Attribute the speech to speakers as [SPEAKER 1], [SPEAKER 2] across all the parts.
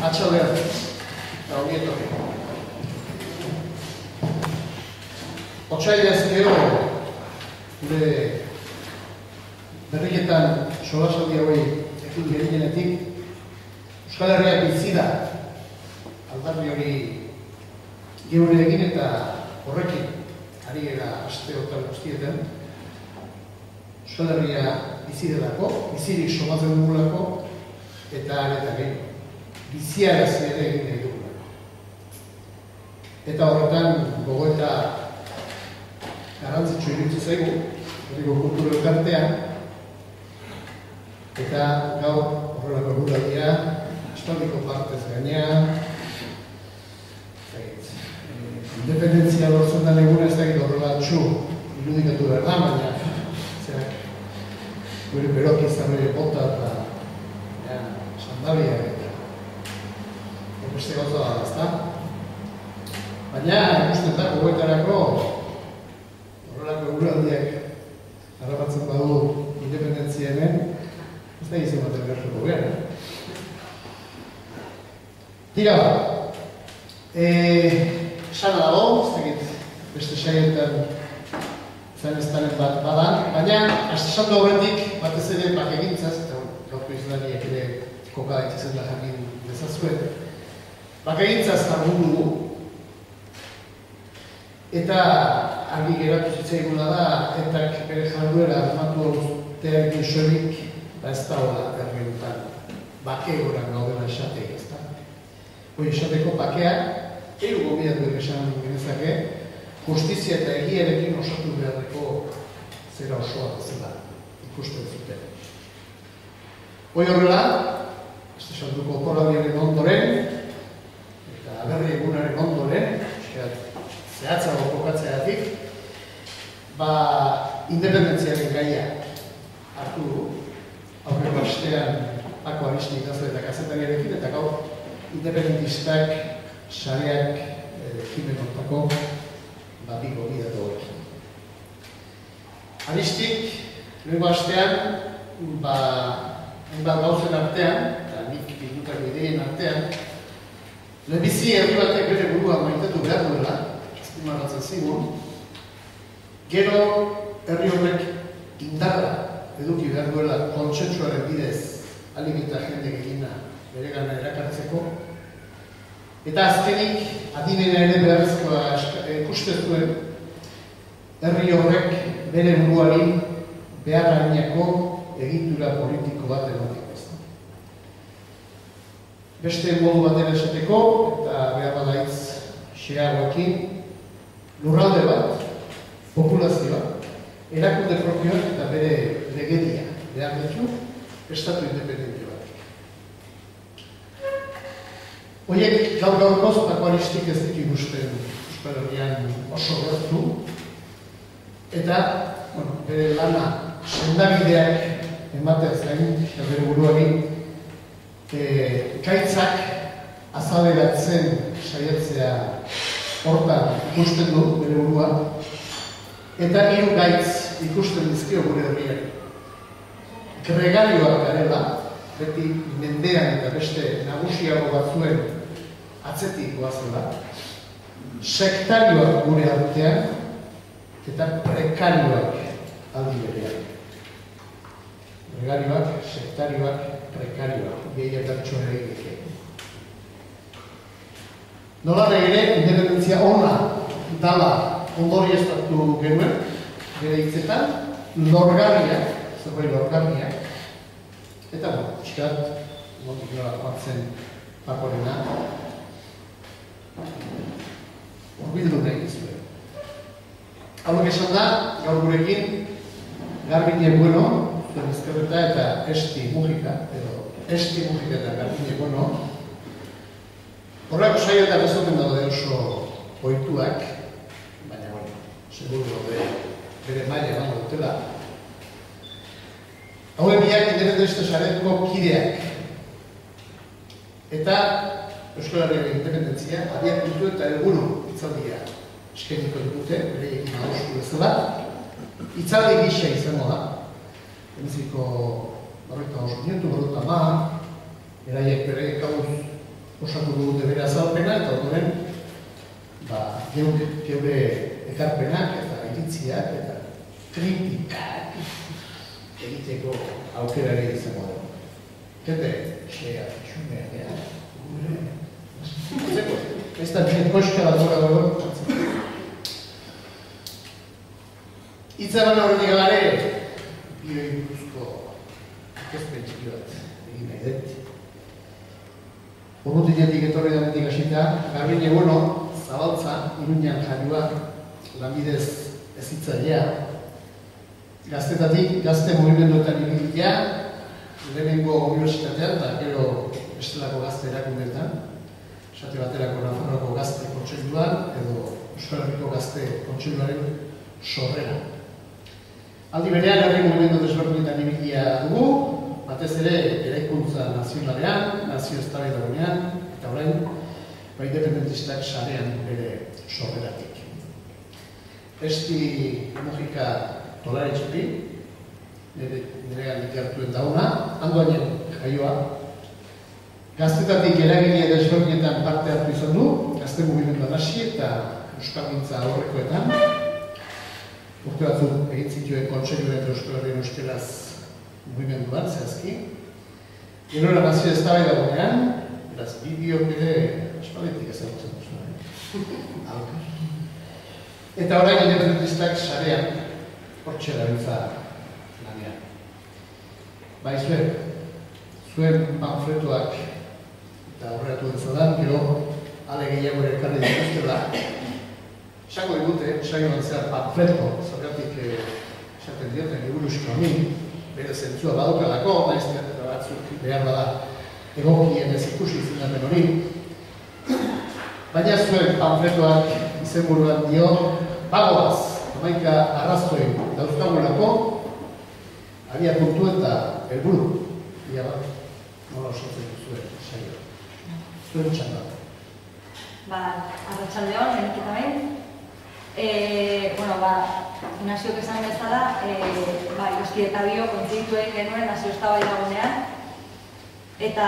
[SPEAKER 1] Atxaldean, eta ongietorri. Otsailaz gero, gure berriketan solasaldi hauei ekin gerinenetik, Euskal Herriak bizi da, aldarri hori geure egin eta horrekin, ari gara asteotan guztietan, Euskal Herria bizi delako, bizirik somatzen dugulako, eta areta gehi, biziarazi ere egin nahi dugulako. Eta horretan, gogoeta garrantzitsu iritsi zaigu, herriko kultura elkartean, eta gaur horrelako eguraldia, aspaldiko partez gaina, independentzia lortzen den eguna ez dakit horrelatxu irudikatu behar da, baina gure beroki zarrere bota eta sandalia eta beste gauza da, ezta? Baina, ikusten da, gogoetarako horrelako eguraldiak harrapatzen badu independentzia hemen, ez da izan baten gertuko behar. Tira, sana dago, ez dakit beste saietan zan ez tanen bat badan, baina esan horretik batez ere bakegintzaz, eta gaurko izlariak ere koka itzitzen da jakin dezazuen, bakegintzaz lagun dugu, eta argi geratu zitzaiguna da, etak bere jarduera armatu urteak isorik, ez da hola ergerutan, bake goran gaudela esatek, ez da. Hoi esateko bakeak, eiru gobiatu esan genezake, justizia eta egiarekin osatu beharreko zera osoa zela ikusten zuten. Hoi horrela, ez esantuko koradiaren ondoren, eta aberri egunaren ondoren, zehatzago kokatzeatik, independentziaren gaia hartu du, aurreko astean Pako Aristi ikasle eta kazetariarekin, eta gaur independentistak sareak ekimen hortako bi gobidatu horrekin. Aristik, lehenko astean, hainbat gauzen artean, eta nik bildutako ideien artean, lehenbizi herri batek bere burua maitetu behar duela, azpimarratzen zigun, gero herri horrek indarra eduki behar duela kontsentsuaren bidez alik eta jende egina bere gana erakartzeko, eta azkenik, adinena ere beharrezkoa ikusten zuen, herri horrek bere buruari beharrainako egitura politiko bat emateko ez da. Beste modu batera esateko, eta behar badaitz xeagoekin, lurralde bat, populazioa, erakunde propioak eta bere legedia behar ditu, estatu independente bat. Horiek gaur-gaurkoz Pako Aristik ez ditu ikusten Euskal Herrian oso gertu, eta bere lana sendabideak emateaz gain, eta bere buruari gaitzak azaleratzen saiatzea hortan ikusten du bere burua, eta hiru gaitz ikusten dizkio gure herriari. Gregarioak garela, beti mendean eta beste nagusiago batzuen atzetik goazela, sektarioak gure artean eta prekarioak aldi berean. Gregarioak, sektarioak, prekarioak, gehiak hartxoa egiteke. Nola ere, independentzia ona dala ondorioztatu genuen, bere hitzetan, lorgarriak, zerbait lorgarriak, eta txikat, montik nola joatzen Pakorena, horbildu nahi izue. Hauek esan da, gaur gurekin, Garbine Bueno, zuen ezkerreta eta Esti Mujika, edo Esti Mujika eta Garbine Bueno, horreko saioetan ez duten daude oso ohituak, baina, seguru daude bere maila emango dutela. Hauek biak independentista sareko kideak. Eta Euskal Herriaren independentzia abiak dutu eta helburu hitzaldia eskeniko dute, bereiekin adostu bezala. Hitzaldi gisa izango da. Hemeziko 48 minutu, 50, beraiek bere gauz osatuko dute bere azalpena, eta ondoren geure ekarpenak eta iritziak eta kritikak egiteko aukerari izango dugu. Kete, xea, xumeak, ez da koska bat gora dugu. Itzaban horretik gare, bioi buruzko ikezpen txiki bat egin nahi dut. Urrutinetik etorri danetik hasita, Garbine Bueno, Zabaltza, Iruñan jarioa, lanbidez ezitzailea. Gaztetatik, gazte mugimenduetan ibilitea, lehenengo unibertsitatean, eta gero bestelako gazte erakundeetan, esate baterako Nafarroako gazte kontseiluan, edo Euskal Herriko gazte kontseiluaren sorrera. Aldi berean, herri mugimendu desberdinetan ibilia dugu, batez ere, eraikuntza nazionalean, nazio eztabaidagunean, eta orain, independentistak sarean bere sorreratik. Esti Mujika Tolaretxepi, nire gandik hartuen dauna, handoainen jaioa. Gaztetatik eragile desberdinetan parte hartu izan du, gazte mugimenduan hasi eta euskalgintza aurrekoetan. Urte batzuk egin zituen kontseiluen eta Euskal Herrien euskeraz mugimenduan, zehazki. Gerora nazio eztabaidagunean, beraz, bideok ere espaldetik ezagutzen duzu. Eta orain independentistak sarean hortxe dabiltza lanean. Bai zuen panfletoak eta aurreratu dezadan, gero ale gehiago ere ekarri dituztela. Esango digute, saioan zehar panfleto, zergatik esaten dioten liburusko honi, bere zentzua badukalako, naizte eta batzuk behar bada egokien ez ikusi izendapen hori. Baina zuen panfletoak izenburuan dio, bagoaz, hamaika arrazoi dauzkagulako, abia puntu eta helburu. Ia bat, nola osatzen duzuen saioa. Zuen txanda.
[SPEAKER 2] Arratsaldeon, lehenik eta behin. Naziok esan bezala, Iroski eta Bio kontziituek genuen nazio eztabaidagunean. Eta,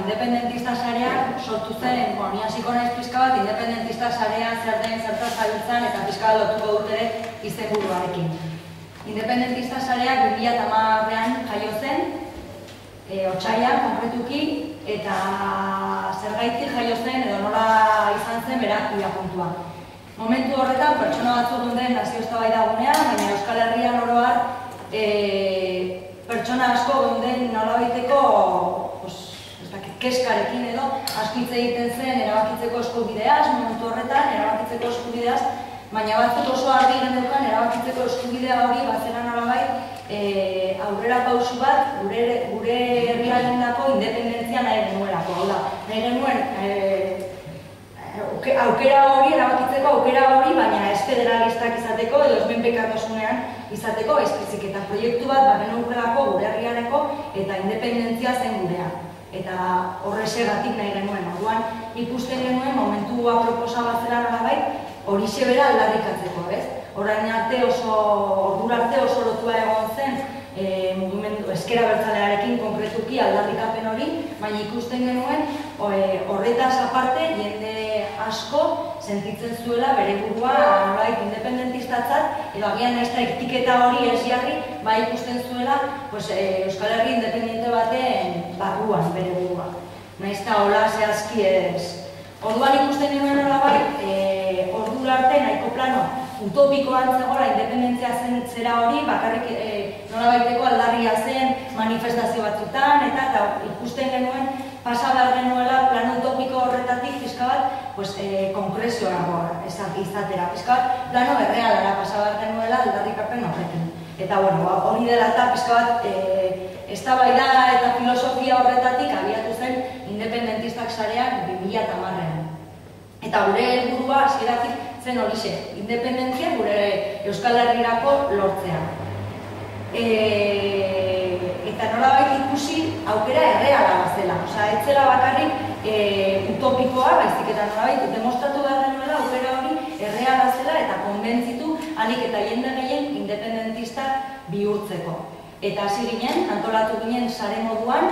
[SPEAKER 2] independentista sareak sortu zen, ni hasiko naiz pixka bat, independentista sarean zer den zertaz zabiltzan eta pixka bat lotuko dut ere izenburuarekin. Independentista sareak 2010an jaio zen, otsailean konkretuki, eta zergatik jaio zen edo nola izan zen berak puntua. Momentu horretan, pertsona batzuk den nazio eztabaidagunean, baina Euskal Herrian oro har, pertsona asko den nolabaiteko keskarekin edo asko hitz egiten zen erabakitzeko eskubideaz, momentu horretan erabakitzeko eskubideaz, baina batzuk oso argi geneukan erabakitzeko eskubidea hori bazera nolabait aurrera pausu bat gure herriarendako independentzia nahi genuelako. Hau da, nahi genuen aukera hori, erabakitzeko aukera hori, baina ez federalistak izateko edo ez menpekatasunean izateko, ez eta proiektu bat bageneukelako gure herriareko eta independentzia zen gurea. Eta horrexegatik nahi genuen. Orduan ikusten genuen momentu aproposa bat zela nolabait horixe bera aldarrikatzeko, ez? Orain arte ordura arte oso lotua egon zen mugimendu ezker abertzalearekin konkretuki aldarrikapen hori, baina ikusten genuen horretaz aparte jende asko sentitzen zuela bere burua nolabait independentistatzat edo agian ez da etiketa hori ez jarri, bai ikusten zuela Euskal Herri independente baten barruan bere burua. Naiz eta hola zehazki ez. Orduan ikusten genuen nolabait ordura arte nahiko plano utopikoan zegoela independentzia zen zera hori, bakarrik nolabaiteko aldarria zen manifestazio batzutan, eta ikusten genuen pasa behar genuela plan utopiko horretatik pixka bat konkrezioa izatera, pixka bat plano errealara pasa behar genuela aldarrikapen horrekin. Eta hori dela eta pixka bat eztabaida eta filosofia horretatik abiatu zen independentistak sareak 2010an. Eta gure helburua hasieratik zen horixe, independentzia gure Euskal Herrirako lortzea. Eta nolabait ikusi aukera erreala bazela. Ez zela bakarrik utopikoa, baizik eta nolabait demostratu behar genuela aukera hori erreala zela eta konbentzitu ahalik eta jende gehien independentista bihurtzeko. Eta hasi ginen, antolatu ginen sare moduan,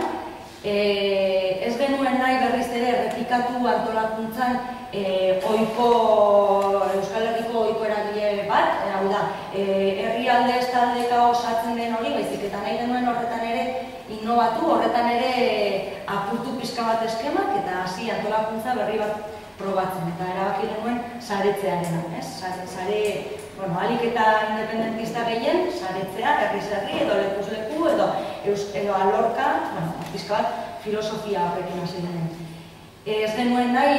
[SPEAKER 2] Ez genuen nahi berriz ere errepikatu antolakuntzan ohiko Euskal Herriko ohiko eragile bat, hau da, herrialde estaldeka osatzen den hori, baizik eta nahi genuen horretan ere innobatu, horretan ere apurtu pixka bat eskemak eta hasi antolakuntza berri bat probatzen, eta erabaki genuen saretzearena, ez? Sare, alik eta independentista gehien, saretzea, herri-herri edo lekuz-leku edo alorka, pixka bat filosofia horrekin hasi genen. Ez genuen nahi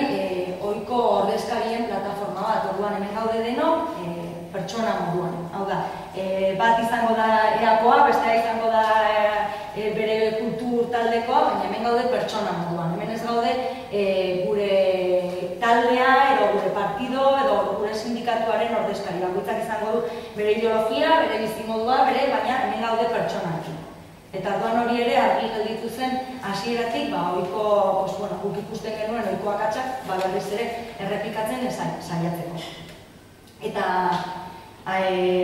[SPEAKER 2] ohiko ordezkarien plataforma bat, orduan hemen gaude denok pertsona moduan. Hau da, bat izango da erakoa, bestea izango da bere kultur taldekoa, baina hemen gaude pertsona moduan. Hemen ez gaude gure taldea edo gure partido edo gure sindikatuaren ordezkari. Bakoitzak izango du bere ideologia, bere bizimodua, baina hemen gaude pertsonarekin. Eta orduan hori ere argi gelditu zen hasieratik, ohiko, guk ikusten genuen ohiko akatsak berriz ere errepikatzen saiatzeko. Eta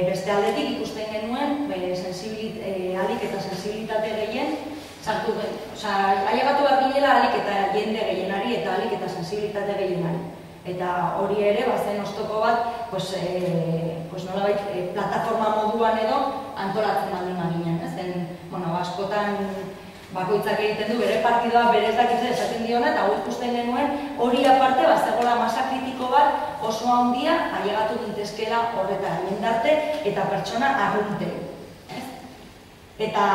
[SPEAKER 2] beste aldetik ikusten genuen alik eta sensibilitate gehien sartu gen. Ailegatu behar ginela alik eta jende gehienari eta alik eta sensibilitate gehienari. Eta hori ere, zen oztoko bat, nolabait plataforma moduan edo antolatzen baldin baginen. Askotan bakoitzak egiten du bere partidoa bere ez dakitze esaten diona, eta hori ikusten genuen hori aparte zegoela masa kritiko bat oso handia ailegatu gintezkela horretara, jendarte eta pertsona arrunte. Eta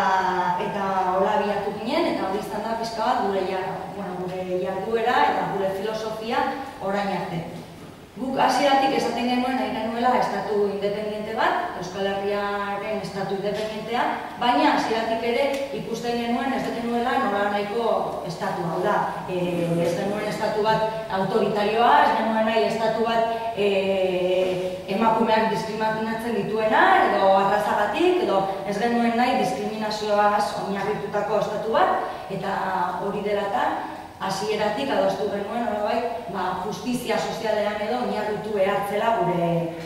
[SPEAKER 2] hola abiatu ginen, eta hori izan da pixka bat gure jarduera eta gure filosofia orain arte. Guk hasieratik esaten genuen nahi genuela estatu independiente bat, Euskal Herriaren estatu independentea, baina hasieratik ere ikusten genuen ez genuela nola nahiko estatu, hau da, ez genuen estatu bat autoritarioa, ez genuen nahi estatu bat emakumeak diskriminatzen dituena, edo arrazagatik, edo ez genuen nahi diskriminazioaz oinarritutako estatu bat, eta hori dela eta hasieratik adostu genuen justizia sozialean edo oinarritu behar zela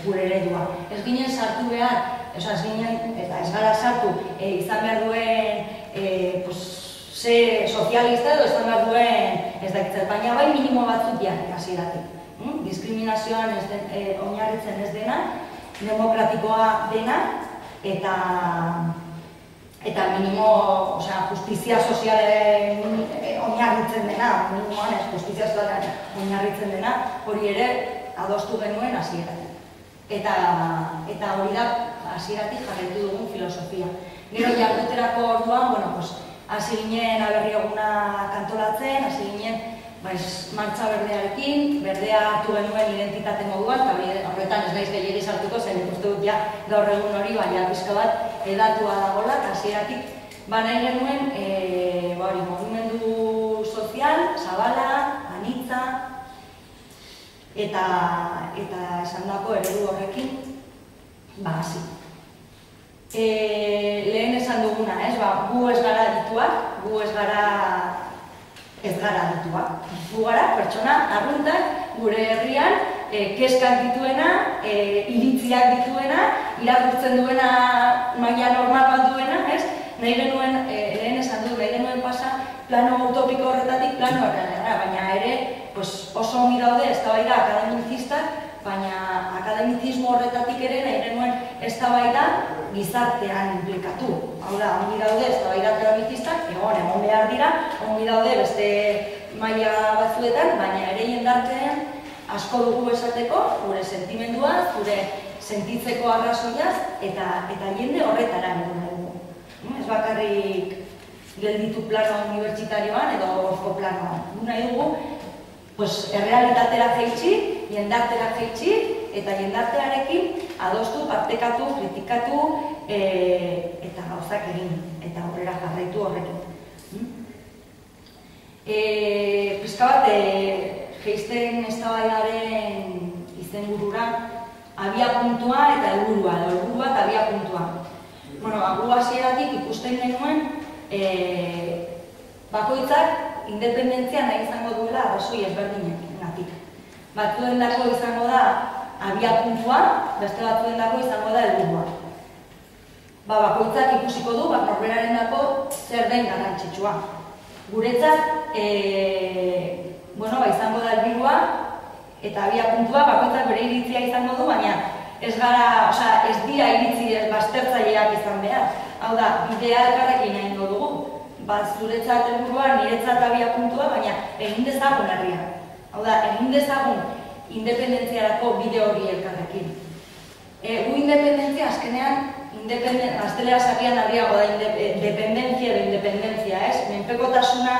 [SPEAKER 2] gure eredua. Ez ginen sartu behar, eta ez gara sartu izan behar duen sozialista edo izan behar duen ez dakitzen, baina bai minimo batzuk jarri hasieratik. Diskriminazioan oinarritzen ez dena, demokratikoa dena, eta minimo, justizia sozialen oinarritzen dena, minimoan ez, justizia sozialen oinarritzen dena, hori ere adostu genuen hasieratik. Eta hori da hasieratik jarraitu dugun filosofia. Gero jarduterako orduan, hasi ginen aberri eguna kantolatzen, hasi ginen martxa berdearekin, berdea hartu genuen identitate moduan, eta horretan ez naiz gehiegi sartuko zen, ikustu dut gaur egun hori, baina pixka bat edatua dagoela, eta hasieratik nahi genuen mugimendu sozial, zabala, anitza, eta esandako eredu horrekin, hasi. Lehen esan duguna, gu ez gara adituak, gu ez gara adituak. Gu gara pertsona arruntak gure herrian kezkak dituena, iritziak dituena, irakurtzen duena maila normal bat duena, nahi genuen, lehen esan du, nahi genuen pasa plano utopiko horretatik plano errealera, baina ere oso ongi daude eztabaida akademizistak, baina akademizismo horretatik ere nahi genuen eztabaida gizartean implikatu. Hau da, ongi daude eztabaida akademizistak, egon behar dira, ongi daude beste maila batzuetan, baina ere jendartean asko dugu esateko, gure sentimendua, gure sentitzeko arrazoiaz, eta jende horretara nahi dugu. Ez bakarrik gelditu plano unibertsitarioan edo orko planoan. Nahi dugu, errealitatera jaitsi, jendartera jaitsi, eta jendartearekin adostu, partekatu, kritikatu, eta gauzak egin, eta aurrera jarraitu horrekin. Pizka bat, geizten eztabaidaren izenburura abiapuntua eta helburua, edo helburua eta abiapuntua. Gu hasieratik ikusten genuen bakoitzak independentzia nahi izango duela arrazoi ezberdinetik. Batzuendako izango da abiapuntua, beste batzuendako izango da helburua. Bakoitzak ikusiko du norberarendako zer den garrantzitsua. Guretzat, izango da helburua eta abiapuntua bakoitzak bere iritzia izango du, baina ez dira iritzi baztertzaileak izan behar. Hau da, bidea elkarrekin egingo dugu. Zuretzat helburua, niretzat abiapuntua, baina egin dezagun herria. Hau da, egin dezagun independentziarako bide hori elkarrekin. Gu independentzia, azkenean, gaztelera sakian harriago da dependentzia edo independentzia, ez? Menpekotasuna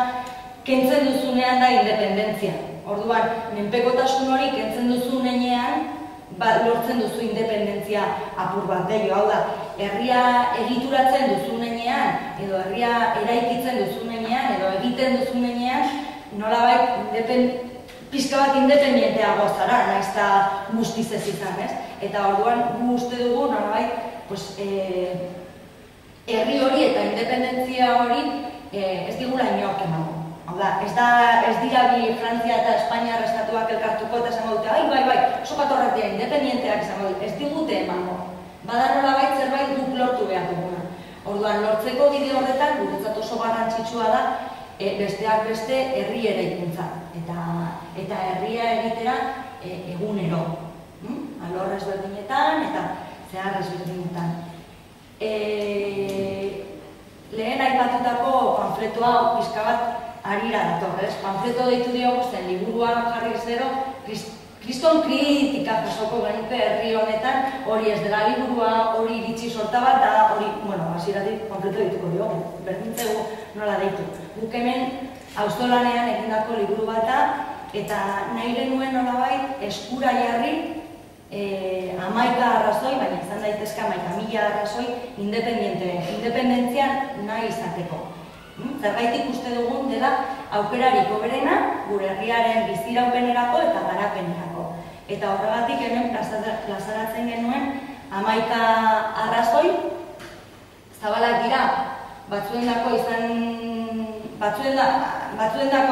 [SPEAKER 2] kentzen duzunean da independentzia. Orduan, menpekotasun hori kentzen duzunean, lortzen duzu independentzia apur bat deio. Hau da, herria egituratzen duzunean, edo herria eraikitzen duzunean, edo egiten duzunean, nolabait pixka bat independenteago zara, nahiz eta guztiz ez izan, ez? Eta orduan, gu uste dugu, nolabait, herri hori eta independentzia hori ez digula inork emango. Hau da, ez dira bi Frantzia eta Espainia estatuak elkartuko eta esango dute, bai, sokatorrak dira independenteak izango dute, ez digute emango. Bada nolabait zerbait guk lortu behar duguna. Orduan, lortzeko bide horretan, guretzat oso garrantzitsua da, besteak beste herri eraikuntza. Eta herria egitera egunero. Alor ezberdinetan eta zehar ezberdinetan. Lehen aipatutako panfletoa pixka bat harira dator, ez? Panfleto deitu diogu zen, liburuan jarri zero, kriston kritika jasoko genuke herri honetan, hori ez dela liburua, hori iritsi sorta bat, eta hori, hasieratik panfleto dituko diogu, berdintzegu nola deitu. Guk hemen auzolanean egindako liburu bata, eta nahi genuen nolabait eskura jarri 11 arrazoi, baina izan daitezke 11.000 arrazoi independentzian nahi izateko. Zergaitik uste dugun dela aukerarik hoberena gure herriaren biziraupenerako eta garapenerako. Eta horregatik hemen plazaratzen genuen 11 arrazoi, zabalak dira, batzuendako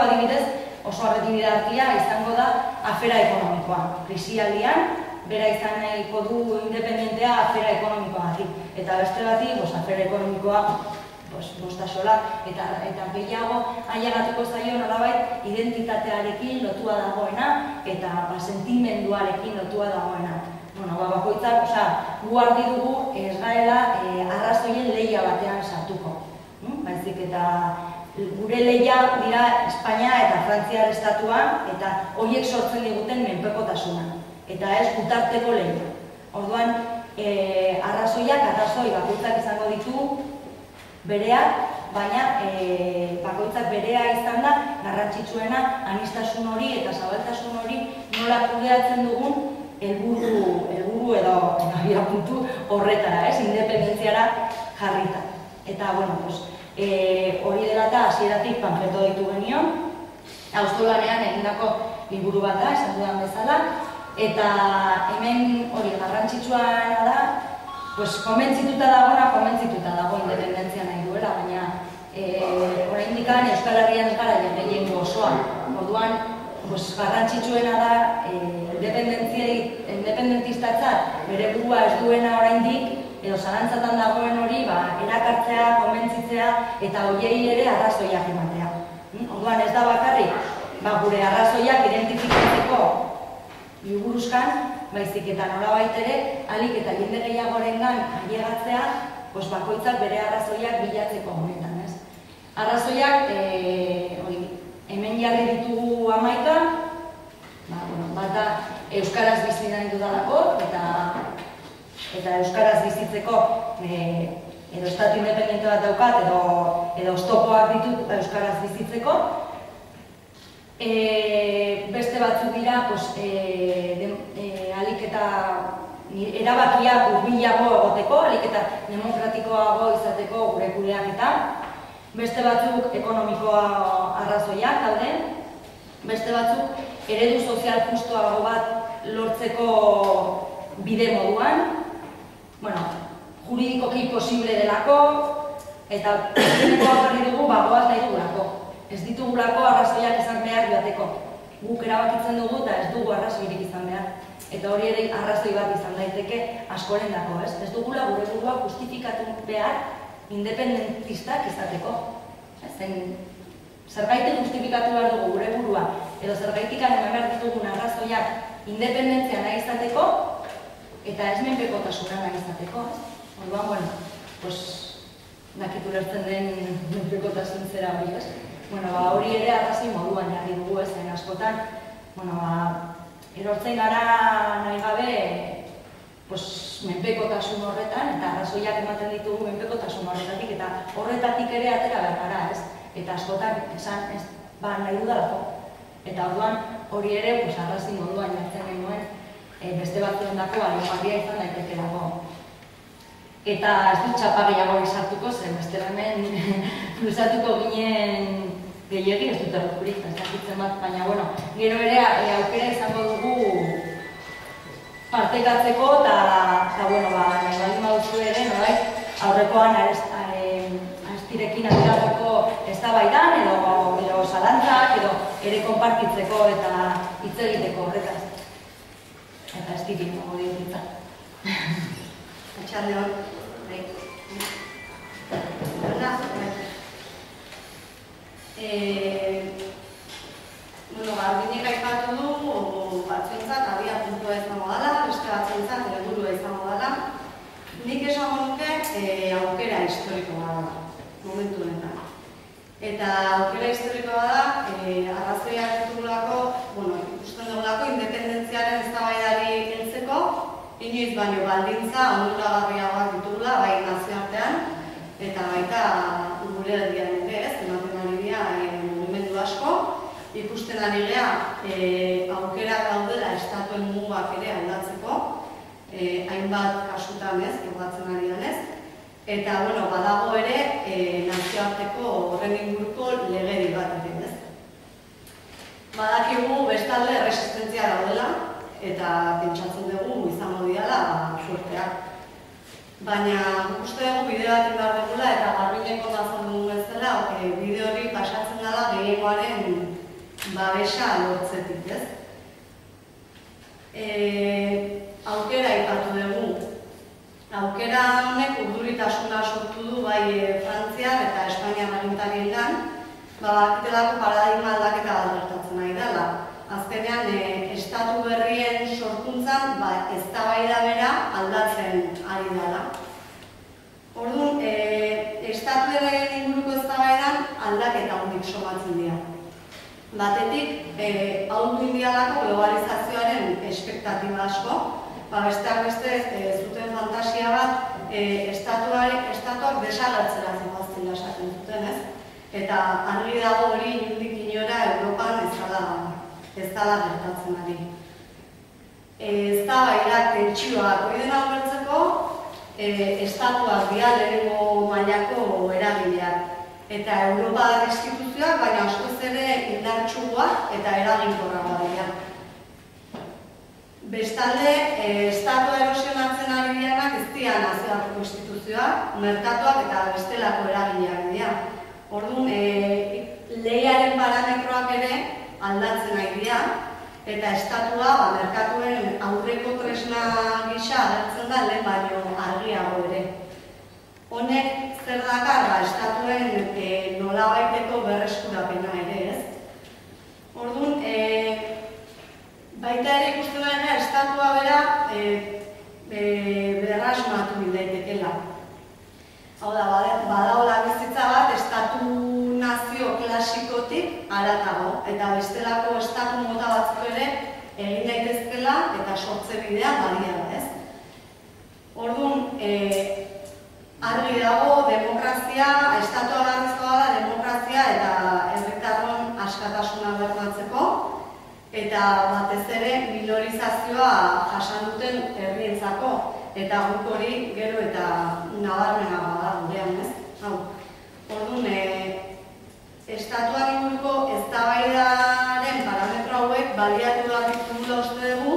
[SPEAKER 2] adibidez, oso arretibidarkia izango da afera ekonomikoa. Krisialdian, bera izan nahiko du independentea afera ekonomikoagatik. Eta beste bati, afera ekonomikoa bostasola, eta gehiago ailegatuko zaio nolabait identitatearekin lotua dagoena eta sentimenduarekin lotua dagoena. Bakoitzak, gu argi dugu ez gaela arrazoien lehia batean sartuko. Baizik eta gure lehia dira Espainia eta Frantziar estatuan eta horiek sortzen diguten menpekotasuna. Eta ez gutarteko lehia. Orduan, arrazoi bakoitzak izango ditu bereak, baina bakoitzak berea izan da garrantzitsuena aniztasun hori eta zabaltasun hori nola kudeatzen dugun helburu edo abiapuntu horretara, independentziara jarrita. Eta, hori dela eta hasieratik panfleto ditu genion, auzolanean egindako liburu bat da, esan dudan bezala, eta hemen hori garrantzitsuana da, konbentzituta dago independentzia nahi duela, baina oraindik Euskal Herrian ez gara gehiengo osoa. Orduan, garrantzitsuena da independentistatzat bere burua ez duena oraindik, edo zalantzatan dagoen hori erakartzea, konbentzitzea eta horiei ere arrazoiak ematea. Orduan ez da bakarrik, gure arrazoiak identifikatzeko liburuzkan, baizik eta nolabait ere, ahalik eta jende gehiagorengan ailegatzea, bakoitzak bere arrazoiak bilatzeko honetan, ez? Arrazoiak, hemen jarri ditugu 11, bata euskaraz bizi nahi dudalako, eta euskaraz bizitzeko edo estatu independente bat daukat, edo oztopoak ditut euskaraz bizitzeko. Beste batzuk dira, ahalik eta erabakiak hurbilago egoteko, ahalik eta demokratikoago izateko gure kudeaketan. Beste batzuk ekonomikoa arrazoiak daude. Beste batzuk eredu sozial justuago bat lortzeko bide moduan. Juridikoki posible delako, eta juridikoa jarri dugu goaz nahi dugulako. Ez ditugulako arrazoiak izan behar joateko. Guk erabakitzen dugu eta ez dugu arrazoirik izan behar. Eta hori ere arrazoi bat izan daiteke askoren dako, ez? Ez dugula gure burua justifikatu behar independentistak izateko. Zergaitik justifikatu behar dugu gure burua, edo zergaitik eman behar ditugun arrazoiak independentzia nahi izateko, eta ez menpekotasuna nahi izateko. Orduan, bueno, nakit ulertzen den menpekotasun zera hori, ez? Hori ere arrazoi moduan jarri dugu ezen askotan. Erortzen gara nahi gabe menpekotasun horretan, eta arrazoiak ematen ditugu menpekotasun horretatik, eta horretatik ere atera behar gara, ez? Eta askotan esan, nahi dudalako. Eta orduan hori ere arrazoi moduan jartzen genuen beste batzuen dako alogarria izan daitekelako. Eta ez dut txapa gehiago izartuko zen, bestela hemen luzatuko ginen gehiagi, ez dut errokurik, ez dakitzen bat, baina, gero ere aukera izango dugu partekatzeko, eta, nahi baldin baduzu ere, aurrekoan Arestirekin ateratako eztabaidan, edo zalantzak, edo ere konpartitzeko eta hitz egiteko horretaz. Eta ez dikin, hori ditzak.
[SPEAKER 3] Atxaldeon. Garbinek aipatu du batzuentzat abia puntua izango dela, beste batzuentzat helburua izango dela. Nik esango nuke aukera historikoa da, momentu honetan. Eta aukera historikoa da, arrazoiak ditugulako, ikusten dugulako, independentziaren eztabaidari heltzeko, inoiz baino baldintza onuragarriagoak ditugula, bai nazioartean, eta baita gure herrian ere ez, ematen ari dira monumentu asko, ikusten ari gea aukera gaudela estatuen mugak ere aldatzeko, hainbat kasutan ez, jokatzen ari denez, eta badago ere nazioarteko horren inguruko legedi bat ere ez. Badakigu bestalde resistentzia daudela, eta pentsatzen dugu izango diala suerteak. Baina uste dugu bide bat behar dugula eta Garbineko nazan dugu bezala, bide hori pasatzen dela gehiagoaren babesa lortzetik, ez? Aukera ipatu dugu. Aukera honek urduritasuna sortu du bai Frantzian eta Espainian agintarietan, bakitelako paradigma aldaketa bat gertatzen ari dela. Azkenean, estatu berrien sorkuntzan eztabaida bera aldatzen ari dela. Orduan, estatuen inguruko eztabaidan aldaketa hondik somatzen dira. Batetik, ahuldu indialako globalizazioaren espektatiba asko, besteak beste zuten fantasia bat estatuak desagertzera zimaztila esaten zuten, ez? Eta argi dago hori inundik inora Europan ez dela gertatzen ari. Eztabaidak tentsioak hori dena ulertzeko, estatuak dira lehenengo mailako eragileak. Eta Europar instituzioak, baina askoz ere indartsuagoak eta eraginkorragoak dira. Bestalde, estatua erosionatzen ari direnak ez dira nazioarteko instituzioak, merkatuak eta bestelako eragileak dira. Orduan, lehiaren parametroak ere aldatzen ari dira, eta estatua merkatuen aurreko tresna gisa agertzen da lehen baino argiago ere. Honek zer dakar estatuen nolabaiteko berreskurapena ere, ez? Orduan, baita ere ikusten dena estatua bera berrasmatu daitekela. Hau da, badagoela bizitza bat estatu nazio klasikotik haratago, eta bestelako estatu mota batzuk ere egin daitezkela eta sortze bidea badia da, ez? Orduan, argi dago demokrazia, estatua garrizkoa da demokrazia eta herritarron askatasuna bermatzeko, eta batez ere minorizazioa jasan duten herrientzako, eta guk hori gero eta nabarmenagoa da gurean, ez? Orduan, estatuan inguruko eztabaidaren parametro hauek baliatu behar ditugula uste dugu,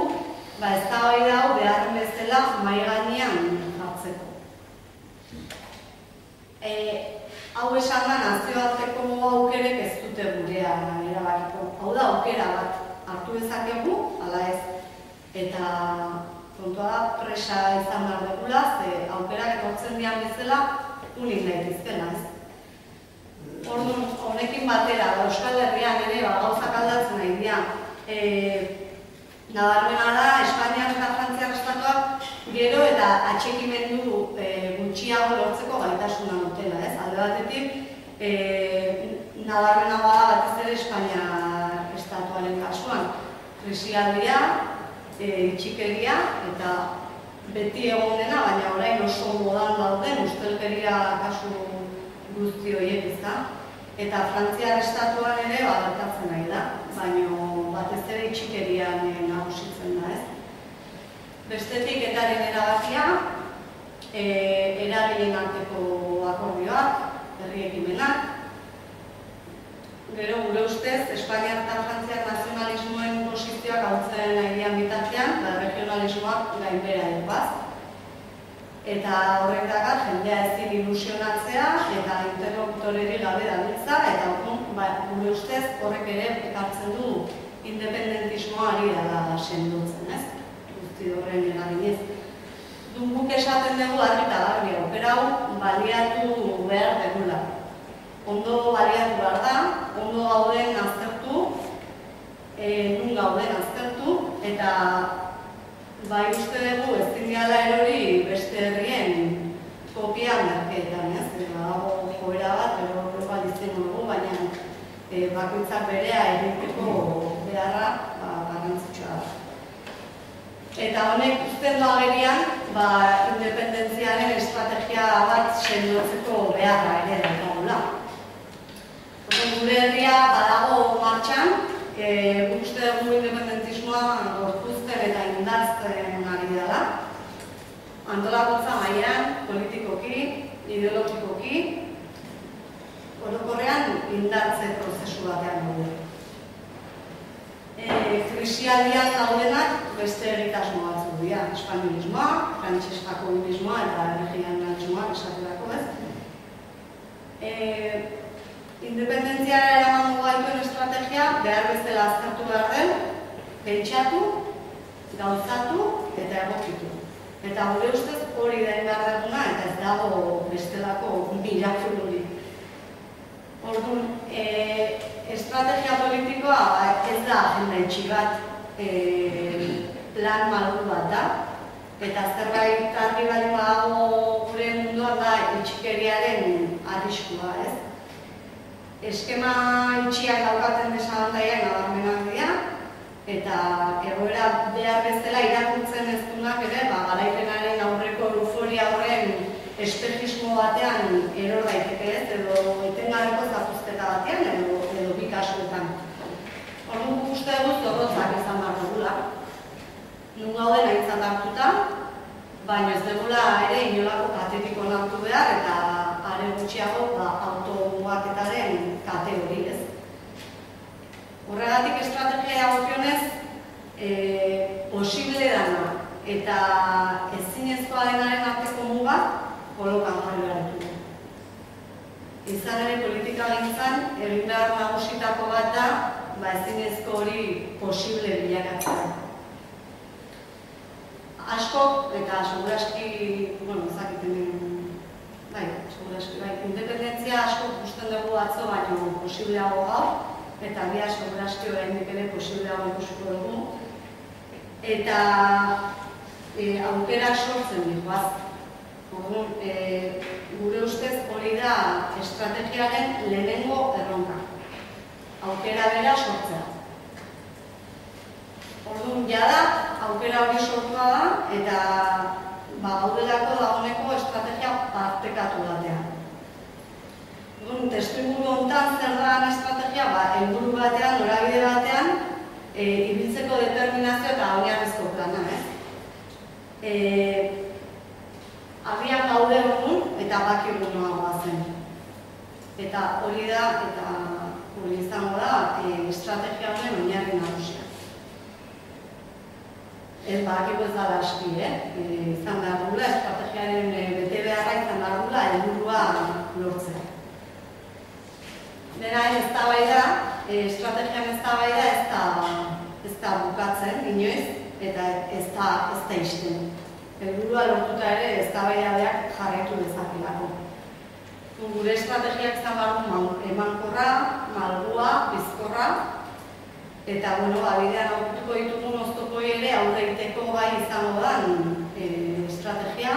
[SPEAKER 3] eztabaida hau behar bezala mahai gainean jartzeko. Hau esan da nazioarteko aukerek ez dute gurea erabakiko. Hau da aukera bat hartu dezakegu, ala ez. Eta kontua da presa izan behar dugula, ze aukerak etortzen dian bezala unik daitezkela, ez. Honekin batera, Euskal Herrian ere gauzak aldatzen nahi dira. Nabarmena da, Espainiar eta Frantziar estatuak gero eta atxikimendu gutxiago lortzeko gaitasuna dutela, ez? Alde batetik, nabarmena bada batez ere Espainiar estatuaren kasuan. Krisialdia, itxikeria eta beti egon dena, baina orain oso modan dauden ustelkeria kasu guzti horiek, ezta? Eta Frantziar estatuan ere gertatzen nahi da, baina batez ere itxikerian nagusitzen da, ez? Bestetik etaren erabakia, eragileen arteko akordioak, herri ekimenak. Gero gure ustez, Espainiar eta Frantziar nazionalismoen posizioak hautzen nahian bitartean, regionalismoak gainbera edukaz. Eta horrek dakar, jendea ezin ilusionatzea eta interlokutoreri gabe dabiltza, eta gure ustez horrek ere ekartzen du independentismoa ari dela sendotzen, ez? Guzti horren eraginez. Guk esaten dugu argi eta garbi, aukera hau baliatu behar degula. Ondo baliatu behar da, ondo gauden aztertu, nun gauden aztertu, eta bai uste dugu ezin diala erori beste herrien kopia merkeetan, ez? Dago joera bat, global izango dugu, baina bakoitzak berea egiteko beharra garrantzitsua da. Eta honek uzten du agerian, independentziaren estrategia bat sendotzeko beharra ere daukagula. Gure herria badago martxan, uste dugu independentismoa gorpuzten eta indartzen ari dela. Antolakuntza mailan, politikoki, ideologikoki, orokorrean indartze prozesu batean dugu. Krisialdian daudenak beste egitasmo batzuk dira, espanolismoa, frantses jakobinismoa eta regionalismoa esaterako, ez? Independentziara eramango gaituen estrategia behar bezala aztertu behar den, pentsatu, gauzatu eta egokitu. Eta gure ustez hori da behar duguna eta ez dago bestelako mirakururik. Orduan, estrategia politikoa ez da agenda itxi bat, plan malgu bat da, eta zerbait argi baldin badago gure munduan da itxikeriaren arriskua, ez? Eskema itxiak daukaten desabantaiak nabarmenak dira, eta egoera behar bezala irakurtzen ez dunak ere, garaipenaren aurreko euforia horren espejismo batean eror daiteke ez, edo etengareko zapuzketa batean, edo bi kasuetan. Orduan uste dut zorrotzak izan behar dugula. Nun gauden aintzat hartuta, baina ez dugula ere inolako katetik onartu behar, eta are gutxiago automugaketaren kategori, ez. Horregatik estrategia dagokionez posible dana eta ezinezkoa denaren arteko muga kolokan jarri behar ditugu. Izan ere politikagintzan egin behar nagusitako bat da ezinezko hori posible bilakatzea. Askok, eta seguraski, independentzia askok gusten dugu atzo, baina posibleago gaur, eta bia seguraski oraindik ere posibleago ikusiko dugu. Eta aukerak sortzen dituaz. Gure ustez hori da estrategiaren lehenengo erronka. Aukera bera sortzea. Orduan, jada, aukera hori sortua da, eta gaudelako dagoeneko estrategia partekatu batean. Testuinguru honetan zer da estrategia, helburu batean, norabide batean, ibiltzeko determinazio eta oinarrizko plana, ez? Agian gaude orduan eta bakigu noa goazen. Eta hori da, eta hori izango da, estrategia honen oinarri nagusia. Ez bakigu ez da aski, izan behar dugula, estrategiaren bete beharra izan behar dugula, helburua lortzea. Denaren eztabaida, estrategian eztabaida ez da bukatzen, inoiz, eta ez da isten. Helburua lortuta ere eztabaidadeak jarraitu dezakelako. Gure estrategiak izan behar du emankorra, malgua, bizkorra, eta bidean aurkituko ditugun oztopoi ere aurre egiteko gai izango da estrategia,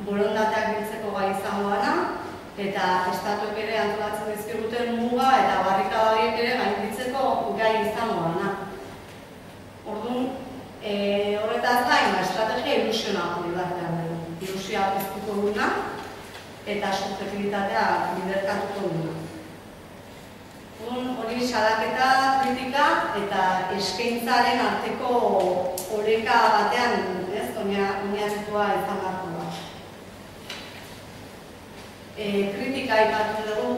[SPEAKER 3] borondateak biltzeko gai izango dana, eta estatuek ere antolatzen dizkiguten muga eta barrikada horiek ere gainditzeko gai izango dana. Orduan, horretaz gain, estrategia ilusiona hori bat behar dugu. Ilusioa piztuko duna eta subjektibitatea biderkatuko duna. Hori salaketa, kritika eta eskaintzaren arteko oreka batean oinarritua izan beharko da. Kritika aipatu dugu.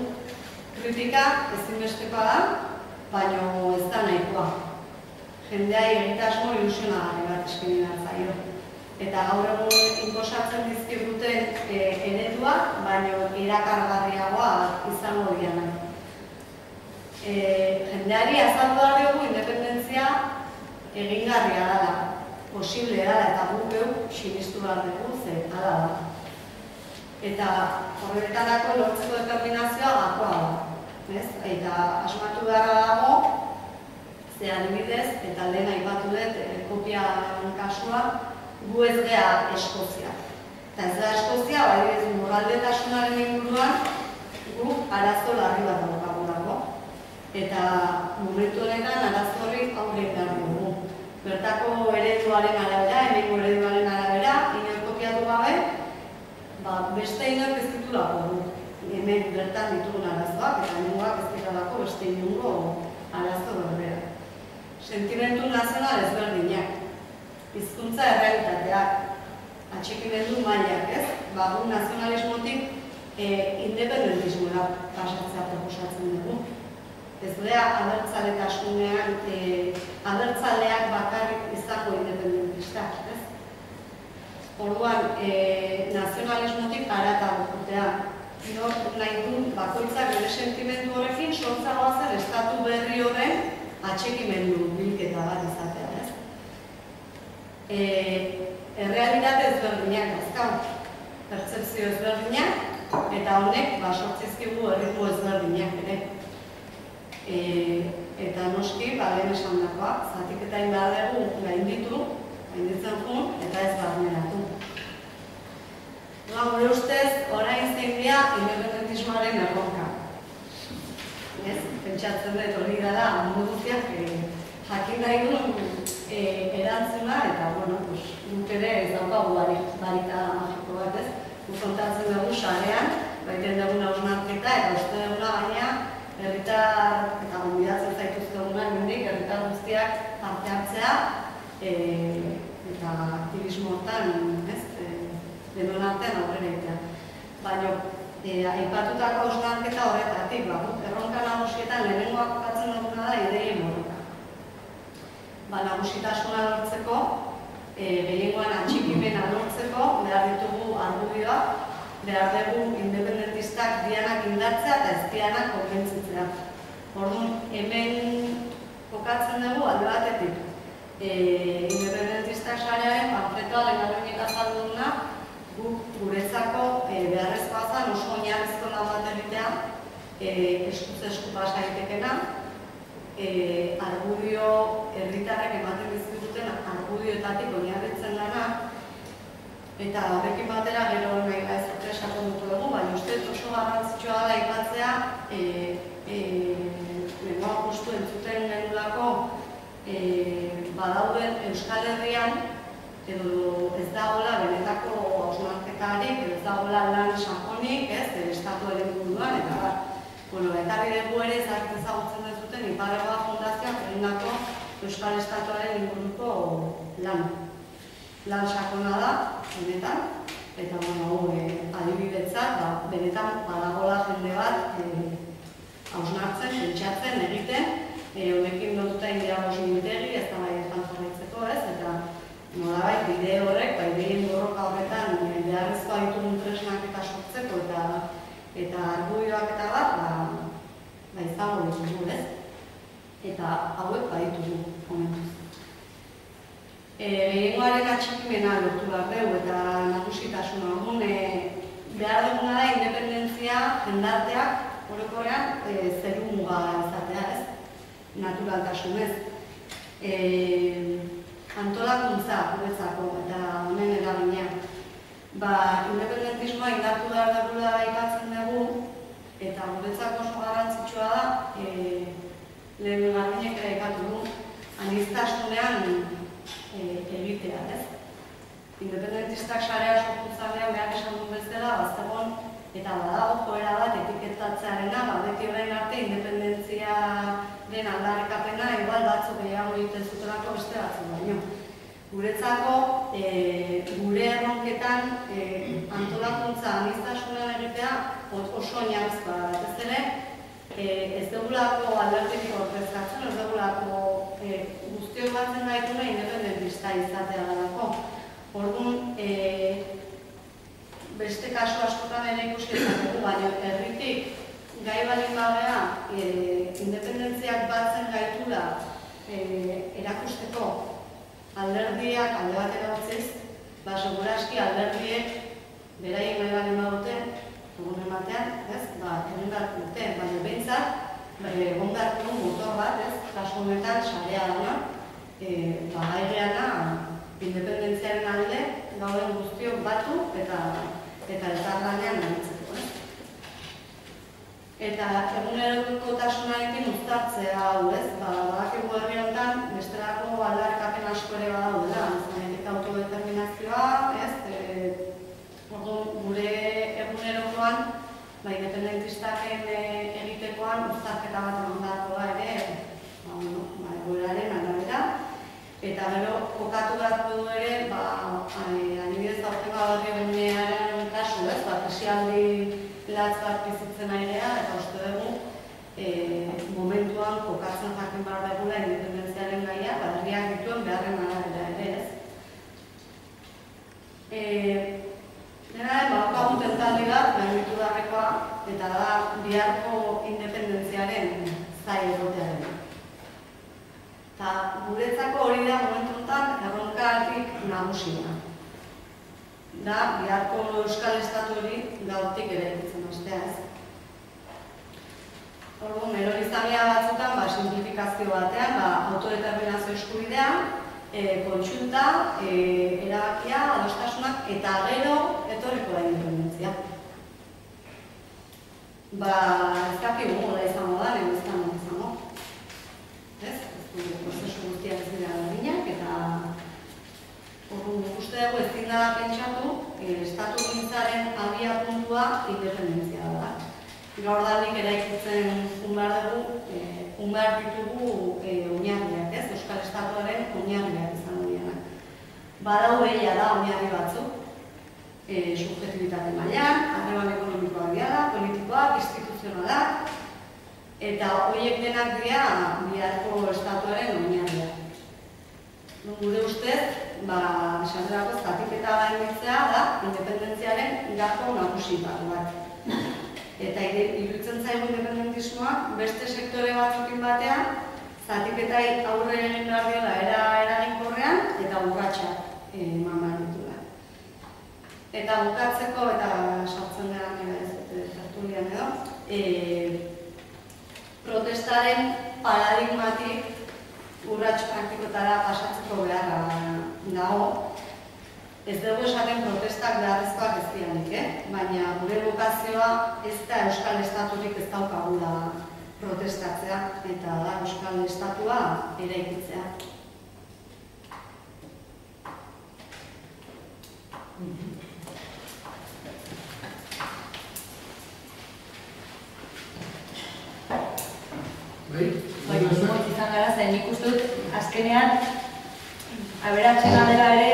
[SPEAKER 3] Kritika ezinbestekoa da, baina ez da nahikoa. Jendeai egitasmo ilusionagarri bat eskaini behar zaio. Eta gaur egun inposatzen dizkiguten ereduak, baina erakargarriagoa izango dira nahi. Jendeari azaldu behar diogu independentzia egingarria dela, posible dela eta guk geuk sinistu behar dugu ze hala da. Eta horretarako lortzeko determinazioa gakoa da. Eta asmatu beharra dago, ze adibidez, eta lehen aipatu dut kopian kasua, gu ez gea Eskozia. Eta ez da Eskozia, adibidez, moraldetasunaren inguruan, guk arazo larri bat daukagulako. Eta momentu honetan arazo horri aurre behar dugu. Bertako ereduaren arabera, hemengo ereduaren arabera, inor kopiatu gabe, beste inor ez ditulako du. Hemen bertan ditugun arazoak, eta hemengoak ez ditalako beste inongo arazo berbera. Sentimentu nazional ezberdinak, hizkuntza errealitateak, atxikimendu mailak, ez? Gu nazionalismotik independentismora pasatzea proposatzen dugu. Ez dira abertzaletasunean, abertzaleak bakarrik izango independentistak, ez? Orduan, nazionalismotik haratago joatea. Nahi du bakoitzak bere sentimendu horrekin sortza goazen estatu berri horren atxikimendu bilketa bat izatea, ez? Errealitate ezberdinak dazkau, pertzepzio ezberdinak, eta honek sortzizkigu erritmo ezberdinak ere. Eta noski, lehen esan dakoa, zatiketa behar dugu gainditzen jun, eta ez barneratu. Gure ustez, orain zein dira independentismoaren erronka. Pentsatzen dut hori dela, mundu guztiak jakin nahi duen erantzuna, eta guk ere ez daukagu barita magiko bat, ez? Guk kontatzen dugu sarean, baiten dugun hausnarketa, eta uste duguna baina, herritar, eta gonbidatzen zaituzte duguna, herritar guztiak parte hartzea, eta aktivismo hortan, denon artean aurrera egitea. Baina, aipatutako hausnarketa horretatik, erronka nagusietan lehenengoak kokatzen duguna da ideien borroka. Nagusitasuna lortzeko, gehiengoan atxikimena lortzeko, behar ditugu argudioak, behar dugu independentistak dianak indartzea eta ez dianak konbentzitzea. Orduan, hemen kokatzen dugu alde batetik. Independentistak sarearen panfletoa lehenarrenik azaldu duna, guretzako beharrezkoa zen oso oinarrizko lan bat egitea, eskuz esku pasa egitekeena, argudio herritarrek ematen dizkiguten argudioetatik oinarritzen dena, eta horrekin batera gero nahi ez esako dutu dugu, baina uste oso garrantzitsua da aipatzea lehenkoa justu entzuten genulako badauden Euskal Herrian edo ez dagoela benetako hausnarketarik, edo ez dagoela lan sakonik, estatu ere munduan, eta ekarri dugu ere ezagutzen dezuten Iparregoa Fundazioak egindako Euskal Estatuaren inguruko lan sakona da, benetan, eta adibidetzat, benetan badagoela jende bat hausnartzen, pentsatzen, egiten, honekin lotuta Indira Mintegi, ez da bai jarraitzeko, eta nolabait bide horrek, ideien borroka horretan beharrezkoa ditugun tresnak eta sortzeko eta argudioak eta bat, izango ditugu, ez? Eta hauek baditugu momentuz. Gehiengoaren atxikimena lortu behar dugu eta nagusitasuna. behar duguna da independentzia jendarteak orokorrean zeru muga izatea, ez? Naturaltasunez. Antolakuntza guretzako eta honen eragina. Independentismoa indartu behar dugula aipatzen dugu, eta guretzako oso garrantzitsua da, lehen Martinek ere aipatu du, aniztasunean egitea, ez? Independentistak sarea sortutzanean behar esan duen bezala, baztegon eta badago joera bat etiketatzearena, beti orain arte independentziaren aldarrikapena igual batzuk gehiago egiten zutelako beste batzuk baino. Guretzako, gure erronketan antolakuntza aniztasunean egitea oso oinarrizkoa da. Ez ere, ez dugulako alderdik ordezkatzen, ez dugulako guztiok batzen gaituna independentista izatea dalako. Orduan, beste kasu askotan ere ikusi ezakegu, baina herritik gai balin bagea independentziak batzen gaitula erakusteko alderdiak alde batera utziz, seguraski alderdiek beraiek nahi balin badute, egun ematean, egin beharko dute, baina behintzat egon beharko du motor bat, kasu honetan sarea dana, gaireana independentziaren alde gauden guztiok batu eta elkarlanean aritzeko. Eta egunerokotasunarekin uztartzea hau, badakigu herri honetan bestelako aldarrikapen asko ere badaudela, eta autodeterminazioa, gure egunerokoan independentistak egitekoan uztarketa bat eman beharko da ere, egoeraren arabera. Eta gero, kokatu beharko du ere, adibidez aurtengo aberri kasu, krisialdi latz bat bizitzen airea, eta uste dugu momentuan kokatzen jakin behar dugula independentziaren gaia, herriak dituen beharren arabera ere, ez? Dena den, baukagun tentaldi bat, gainditu darrekoa, eta da biharko independentziaren zai egotearen. Eta guretzako hori da momentu honetan erronkatik nagusia. Da, biharko Euskal Estatu hori gaurtik ere egitzen ostea, ez? Orduan, erori-zamia batzutan, simplifikazio batean, autodeterminazio eskubidea, kontsulta, erabakia, adostasunak, eta gero etorriko da independentzia. Ez dakigu nola izango da, nego izango. Ez? Prozesu guztiak ez dira berdinak, eta uste dugu ezin dela pentsatu, estatu gintzaren abia puntua independentzia da. Gaur daldik eraikitzen behar ditugu oinarriak, ez? Euskal Estatuaren oinarriak izan duenak. Badau behia da oinarri batzuk, subjektibitate mailan, harreman ekonomikoak dira, politikoak, instituzionalak, eta horiek denak dira biharko estatuaren oinarriak. Gure ustez, esaterako zatiketa gainditzea da independentziaren gako nagusietako bat. Eta iruditzen zaigu independentismoak beste sektore batzukin batean zatiketai aurre egin behar diola eraginkorrean eta urratsak eman behar dituela. Eta bukatzeko, eta sartzen gara tertulian edo, protestaren paradigmatik urrats praktikotara pasatzeko beharra dago. Ez dugu esaten protestak beharrezkoak ez dianik, baina gure bokazioa ez da Euskal Estaturik ez daukagula protestatzea, eta da Euskal Estatua eraikitzea.
[SPEAKER 2] Izan gara zen, nik uste dut azkenean aberatzena dela ere,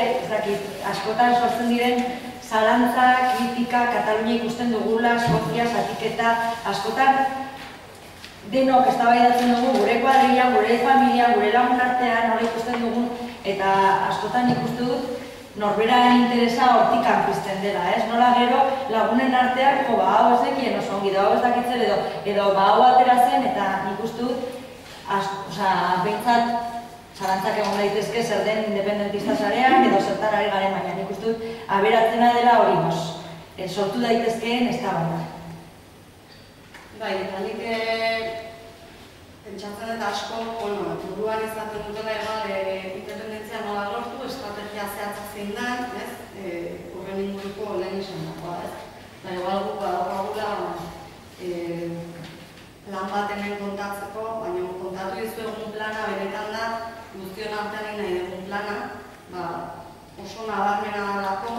[SPEAKER 2] askotan sortzen diren zalantza, kritika, Katalunia ikusten dugula, Sofia, zatiketa, askotan denok eztabaidatzen dugu gure kuadrilla, gure familia, gure lagun artean, nola ikusten dugun, eta askotan ikusten dut norberaren interesa hortikan pizten dela, ez? Nola gero lagunen artean, hau ez dekien oso ongi, hau ez dakitzen edo hau atera zen, eta nik uste dut, behintzat, zalantzak egon daitezke zer den independentista zarean, edo zertan ari garen, baina nik uste dut aberatzena dela hori sortu daitezkeen eztabaida.
[SPEAKER 3] Bai, eta nik pentsatzen dut asko, buruan izaten dutela independentzia nola lortu, estrategia zehatza zein da, horren inguruko lehen izan dagoa, ez? Igual guk badaukagula lan bat hemen kontatzeko, baina kontatu dizuegun plana benetan da, guztion artean nahi dugun plana, oso nabarmena dalako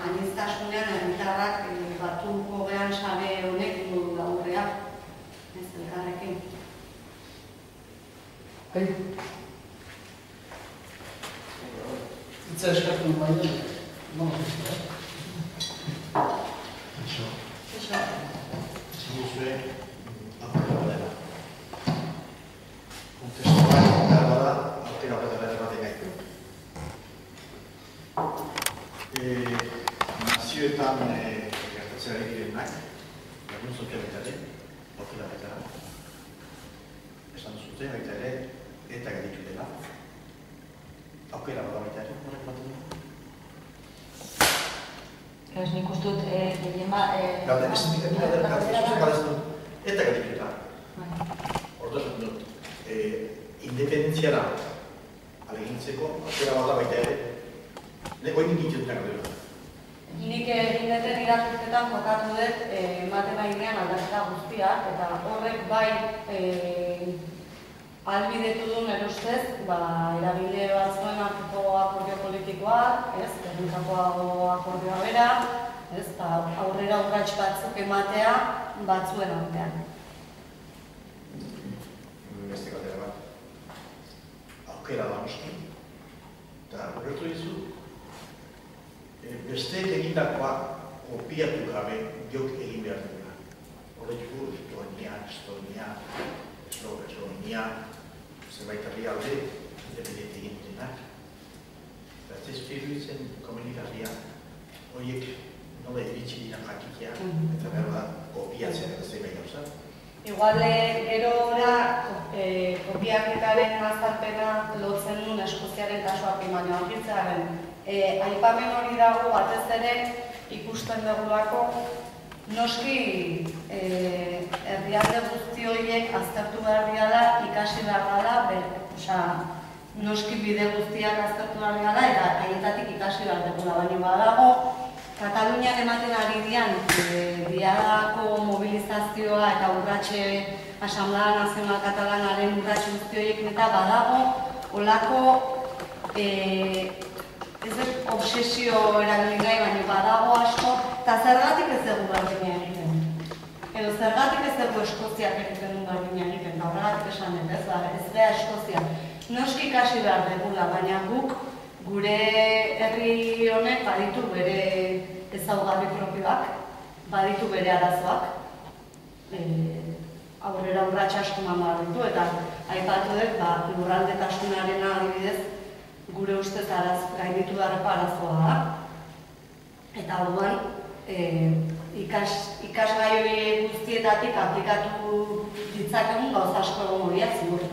[SPEAKER 3] aniztasunean herritarrak batuko gehan sare honek ingo du aurrea, ez elkarrekin.
[SPEAKER 1] Itza eskatu baina,
[SPEAKER 3] Eso.
[SPEAKER 4] Zuzue, aukera dela. Kontestuak behar bada, aukera dela erraten gaitu. Nazioetan gertatzen ari direnak, lagun sozialitare, aukera betara. Esan duzute, baita ere, eta gaditu dela. Aukera bada baita ere, horrek bat du.
[SPEAKER 2] Ez nik uste dut gehien bat...
[SPEAKER 4] Eta gatiketa. Hortu esan dut, independentziara alegintzeko, aukera bat da baita ere, hori nintzen dut nago.
[SPEAKER 3] Nik egin duten irakurketan jokatu dut ematen ainean aldaketa guztiak, eta horrek bai ahalbidetu duen erustez, eragile batzuen arteko akordio politikoak, herritakoago akordioa bera, aurrera urrats batzuk ematea batzuen artean.
[SPEAKER 4] Beste galdera bat, aukera da noski, eta horretu dizu, besteek egindakoa kopiatu gabe jok egin behar dugula. Horretu, Estonia, Eslovenia, zerbait herrialde, independente egin dutenak. Eta ez iruditzen komunitarria, horiek nola iritsi dira jakikia, eta behar da kopiatzen eta zerbait gauza.
[SPEAKER 3] Igual gerora kopiaketaren azalpena lotzen duen Eskoziaren kasuak baino argitzearen. Aipamen hori dago batez ere ikusten dugulako noski herrialde guzti horiek aztertu behar dira, ikasi behar dela, noski bide guztiak aztertu behar dira eta haietatik ikasi behar dugula, baina badago Katalunian ematen ari dian diadako mobilizazioa eta urratxe Asamblea Nazional Katalanaren urratxe guzti horiek eta badago olako ez obsesio eragin gai, baina badago asko, eta zergatik ez dugu berdina egiten. Edo zergatik ez dugu Eskoziak egiten du berdina egiten, eta horregatik esan dut, ez gea Eskozia. Noski ikasi behar dugula, baina guk gure herri honek baditu bere ezaugarri propioak, baditu bere arazoak, aurrera urrats asko eman behar ditu, eta aipatu dut, lurraldetasunarena adibidez, gure ustez gainditu beharreko arazoa da. Eta orduan, ikasgai hori guztietatik aplikatu ditzakegun gauza asko egon horiak ziur.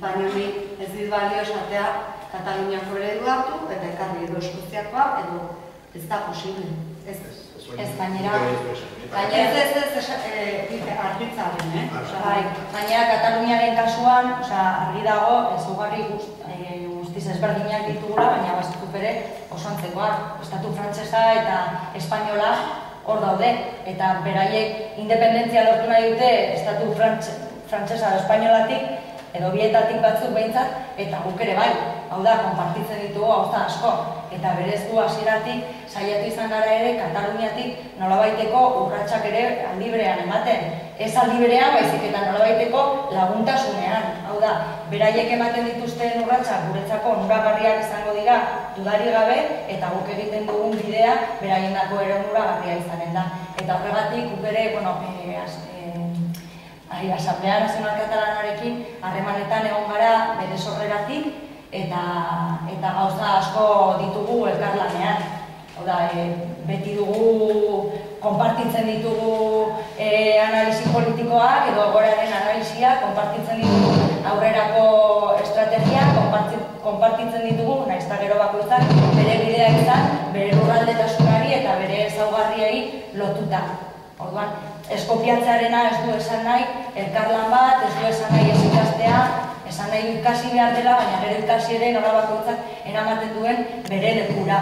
[SPEAKER 3] Baina hori ez dit balio esatea Kataluniako eredu hartu eta ekarri edo Eskoziakoa edo ez da posible. Ez gainera argitzaren,
[SPEAKER 2] gainera Kataluniaren kasuan argi dago ezaugarri guztiz ezberdinak ditugula, baina batzuk ere oso antzekoak. Estatu frantsesa eta espainola hor daude, eta beraiek independentzia lortu nahi dute estatu frantsesa edo espainolatik, edo bietatik batzuk behintzat, eta guk ere bai. Hau da, konpartitzen ditugu gauza asko, eta berez gu hasieratik saiatu izan gara ere Kataluniatik nolabaiteko urratsak ere aldi berean ematen. Ez aldi berean, baizik eta nolabaiteko laguntasunean. Hau da, beraiek ematen dituzten urratsak guretzako onuragarriak izango dira dudari gabe, eta guk egiten dugun bidea beraiendako ere onuragarria izanen da. Eta horregatik guk ere, Asamblea Nazional Katalanarekin harremanetan egon gara bere sorreratik, eta gauza asko ditugu elkarlanean. Hau da, beti dugu, konpartitzen ditugu analisi politikoak edo goraren analisia, konpartitzen ditugu aurrerako estrategia, konpartitzen ditugu, nahiz eta gero bakoitzak bere bidea izan, bere lurraldetasunari eta bere lotuta. Orduan, ez kopiatzearena ez du esan nahi, elkarlan bat, ez du esan nahi ez ikastea, esan nahi ikasi behar dela, baina gero ikasi ere nola bakoitzak eramaten duen bere lekura.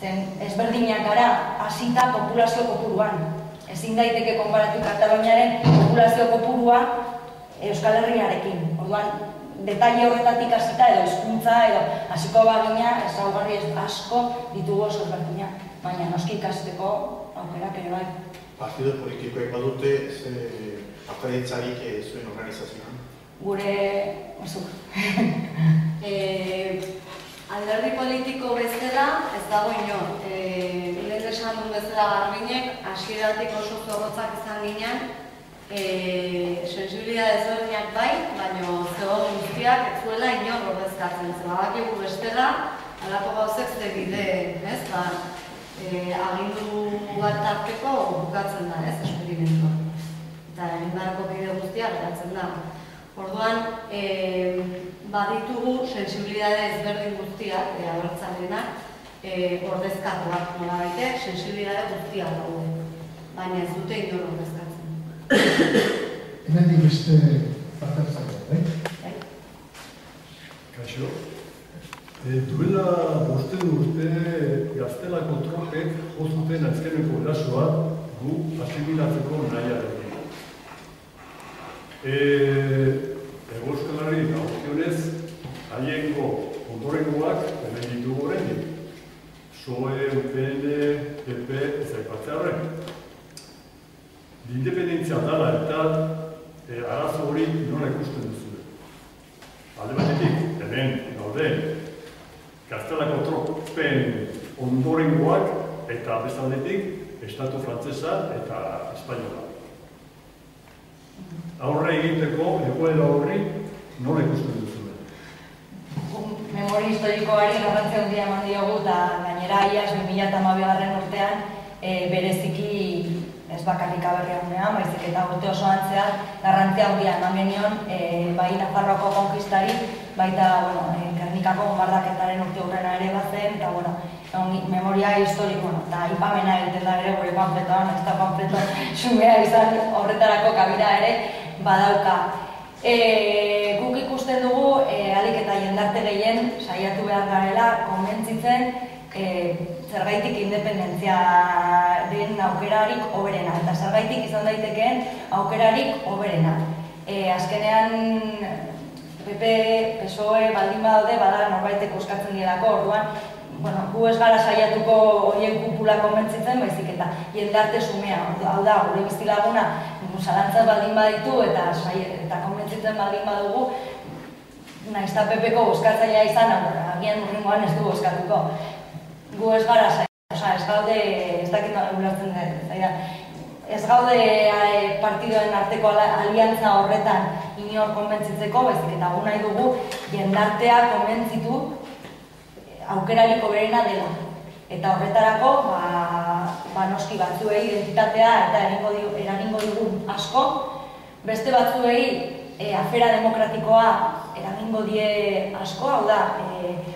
[SPEAKER 2] Zen, ezberdinak gara, hasita populazio kopuruan. Ezin daiteke konparatu Kataluniaren populazio kopurua Euskal Herriarekin. Orduan, detaile horretatik hasita edo hizkuntza edo hasiko bagina ezaugarri asko ditugu oso ezberdinak, baina noski ikasteko aukerak ere bai.
[SPEAKER 4] Partido politikoek badute, apartzarik zuen organizazioan?
[SPEAKER 2] Gure...
[SPEAKER 3] Alderdi politiko bezala ez dago inor. Lehen esan duen bezala Garbinek, hasieratik oso zorrotzak izan ginen, sensibilidade ezberdinak bai, baina zegoen guztiak ez zuela inor ordezkatzen. Badakigu bestela, halako gauzek ze bide, agindu bat tarteko bukatzen da, esperimentua. Eta egin beharko bide guztiak geratzen da. Orduan, baditugu sensibilidade ezberdin guztiak, abertzalenak, ordezkatuak nola baite, sensibilidade guztiak daude. Baina ez dute inor ordezkatzen.
[SPEAKER 1] Hemendik beste partertzailea, bai?
[SPEAKER 5] Kaixo. Duela urte Gaztelako tropek jozuten azkeneko erasoa gu asimilatzeko nahiarekin. Hego Euskal Herri dagokionez, haiengo ondorengoak hemen ditugu oraindik. PSOE, UPN, PP, ez aipatzea horren. Independentzia dela eta arazo hori nola ikusten duzu. Alde batetik, hemen gauden Gaztelako tropen ondorengoak eta bestaldetik Estatu frantsesa eta espainola. Aurre egiteko egoera horri nola ikusten duzu.
[SPEAKER 2] Memoria historikoari garrantzia handia eman diogu eta gainera iaz 2012 urtean bereziki ez bakarrik Aberriagunean, baizik eta urte osoan zehar garrantzia handia eman genion bai Nafarroako konkistari, baita Gernikako bombardaketaren urte hurrena ere bazen, eta memoria historiko, eta aipamena egiten da ere gure panfletoan, ez da panfleto xumea izan horretarako kabida ere badauka. Guk ikusten dugu, ahalik eta jendarte gehien saiatu behar garela, konbentzitzen zergaitik independentziaren aukerarik hoberena, eta zergaitik izan daitekeen aukerarik hoberena. Azkenean PP, PSOE baldin badaude, bada norbaitek eskatzen dielako, orduan, gu ez gara saiatuko horien kupula konbentzitzen, baizik eta jendarte sumea. Hau da, gure bizilaguna zalantzat baldin baditu eta konbentzitzen baldin badugu, nahiz eta PP-ko bozkatzailea izan, agian urrengoan ez du bozkatuko. Gu ez gara ez gaude, ez dakit ulertzen ez gaude partidoen arteko aliantza horretan inor konbentzitzeko, baizik eta gu nahi dugu jendartea konbentzitu aukerarik hoberena dela. Eta horretarako, noski batzuei identitatea eta eragingo digun asko, beste batzuei afera demokratikoa eragingo die asko, hau da,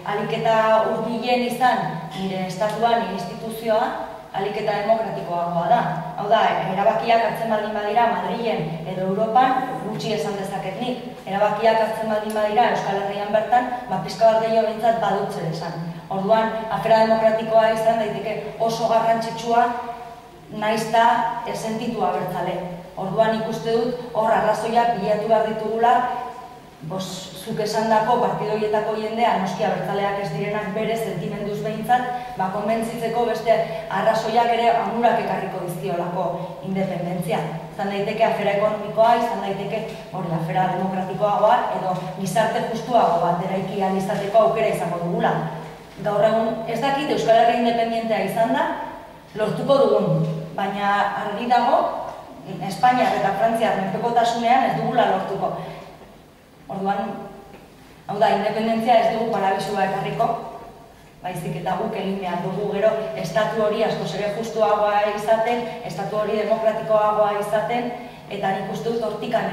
[SPEAKER 2] ahalik eta hurbilen izan nire estatuan, nire instituzioa, ahalik eta demokratikoagoa da. Hau da, erabakiak hartzen baldin badira Madrilen edo Europan, gutxi esan dezaket nik. Erabakiak hartzen baldin badira Euskal Herrian bertan, pizka bat gehiago behintzat badutzer esan. Orduan, afera demokratikoa izan daiteke oso garrantzitsua, nahiz eta sentitu abertzale. Orduan ikuste dut, hor arrazoiak bilatu behar ditugula, zuk esandako partidoietako jendea, noski abertzaleak ez direnak bere sentimenduz behintzat, konbentzitzeko beste arrazoiak ere amurak ekarriko dizkiolako independentzia. Izan daiteke afera ekonomikoa, izan daiteke afera demokratikoagoa, edo gizarte justuago bat eraiki ahal izateko aukera izango dugula. Gaur egun ez dakit Euskal Herria independentea izan da, lortuko dugun, baina argi dago, Espainiar eta Frantziar menpekotasunean ez dugula lortuko. Orduan, hau da, independentzia ez dugu parabisua ekarriko, baizik eta guk egin behar dugu gero estatu hori askoz ere justuagoa izaten, estatu hori demokratikoagoa izaten, eta nik uste dut hortikan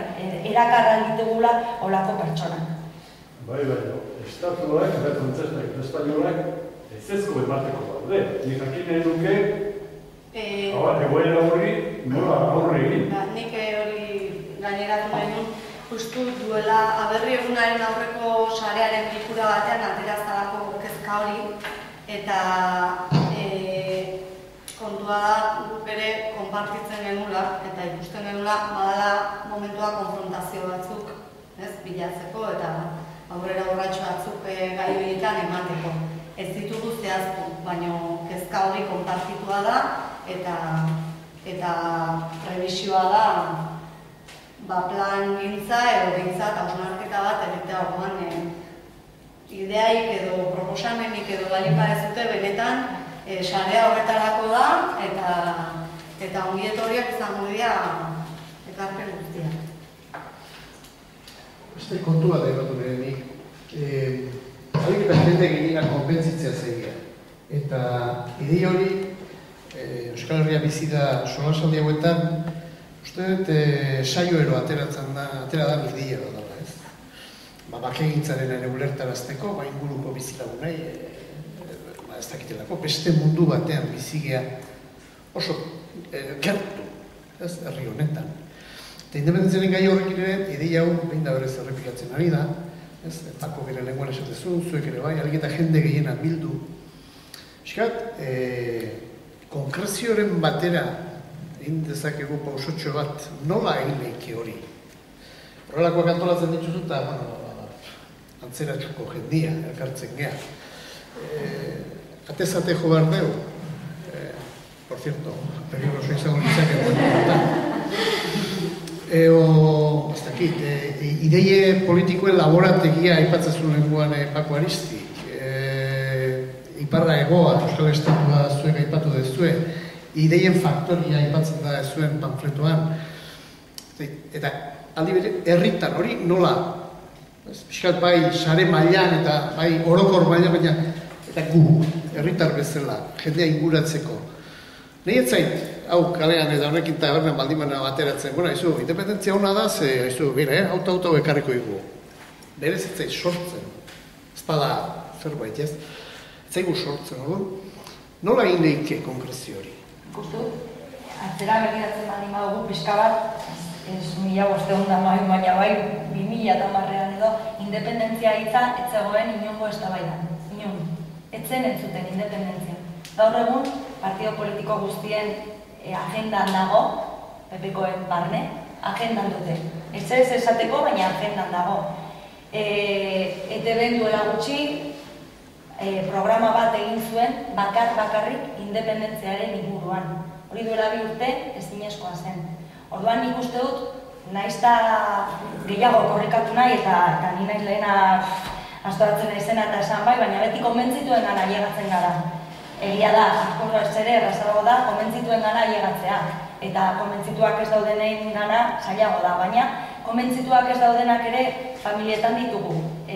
[SPEAKER 2] erakarra ditugula olako pertsonak.
[SPEAKER 5] Bai, estatuak eta frantsesek eta espainolak ez ezko emateko daude. Nik jakin nahi nuke Egoera horri nola aurre egin?
[SPEAKER 3] Nik hori gaineratu genuen, justu duela aberri egunaren aurreko sarearen bilkura batean aterazalako kezka hori, eta kontua da guk ere konpartitzen genula eta ikusten genula badala momentua konfrontazio batzuk bilatzeko eta aurrera urratxo batzuk gai horietan emateko. Ez ditugu zehaztu, baina kezka hori konpartitua da eta prebisioa da plan gintza edo gintza eta hausnarketa bat egitea orduan ideaik edo proposamenik edo baldin badezute benetan sarea horretarako da eta ongi etorriak izango dira ekarpen guztiak.
[SPEAKER 1] Beste kontu bat egatu nirenik. Halik eta jende gehiena konbentzitzea zegia. Eta idei hori Euskal Herria bizi da solasaldi hauetan, uste dut saioero atera da ideia da dela, ez? Bakegintzaren ere ulertarazteko, inguruko bizilagunei, ez dakitelako, beste mundu batean bizigea oso gertu, ez, herri honetan. Eta independentziaren gai horrekin ere, ideia hau behin da berez errepikatzen ari da, ez, Pako bere lenguan esatezun, zuek ere bai, alik eta jende gehiena bildu. Eskat, konkrezioaren batera egin dezakegu pausotxo bat, nola egin leike hori? Horrelakoak antolatzen dituzu eta, antzeratxuko jendia, elkartzen geha. Atezate jo behar deu, por cierto, peligroso izango nintzak ez dakit, ideie politikoen laborategia aipatzen zuen lenguan Pako Aristik, Iparra Egoa, Euskal Estatua zuek aipatu dezue, ideien faktoria aipatzen da zuen panfletoan, eta aldi bere, herritan hori nola, pixkat bai sare mailan eta bai orokor mailan, baina eta gu, herritar bezala, jendea inguratzeko. Nahi ez zait, hau kalean eta horrekin eta bermen baldimana bateratzen, bueno, haizu, independentzia hona da, ze, haizu, bera, auto ekarriko igu. Berez ez zait sortzen, ez bada zerbait, ez? Ez zaigu sortzen, hori? Nola egin leike konkrezio hori?
[SPEAKER 2] Ikustu, atzera begiratzen baldin badugu pixka bat, ez 1500 baina bai 2010 edo, independentzia hitza ez zegoen inongo eztabaidan. Inon, etzen entzuten independentzia. Gaur egun, partido politiko guztien agendan dago, PPkoen barne, agendan dute. Ez esateko, baina agendan dago. ETB duela gutxi, programa bat egin zuen bakarrik independentziaren inguruan. Hori duela 2 urte ezinezkoa zen. Orduan nik uste dut, nahiz eta gehiago korrikatu nahi eta ni naiz lehena astoratzen naizena eta esan bai, baina beti konbentzituen gana ailegatzen gara. Egia da, akordo ez ere errazago da, konbentzituen gana ailegatzea. Eta konbentzituak ez daudenen gana zailago da, baina konbentzituak ez daudenak ere familietan ditugu,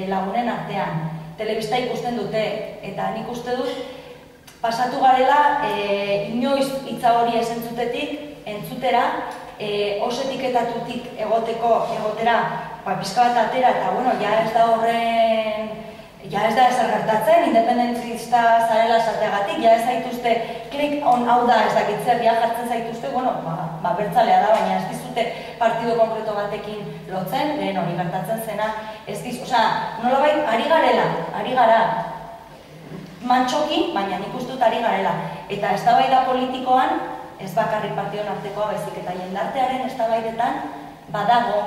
[SPEAKER 2] lagunen artean. Telebista ikusten dute, eta nik uste dut pasatu garela inoiz hitza hori ez entzutera, oso etiketatutik egotera, pizka bat atera, eta bueno, ja ez da ezer gertatzen, independentzista zarela esateagatik, ja ez zaituzte, klik hau da ez dakitzer, ja jartzen zaituzte, bueno, bertzalea da, baina ez dizute partido konkreto batekin lotzen, lehen hori gertatzen zena, ez diz, nolabait, ari gara, mantxoki, baina nik uste dut ari garela. Eta eztabaida politikoan, ez bakarrik partion artekoa baizik eta jendartearen eztabaidetan badago.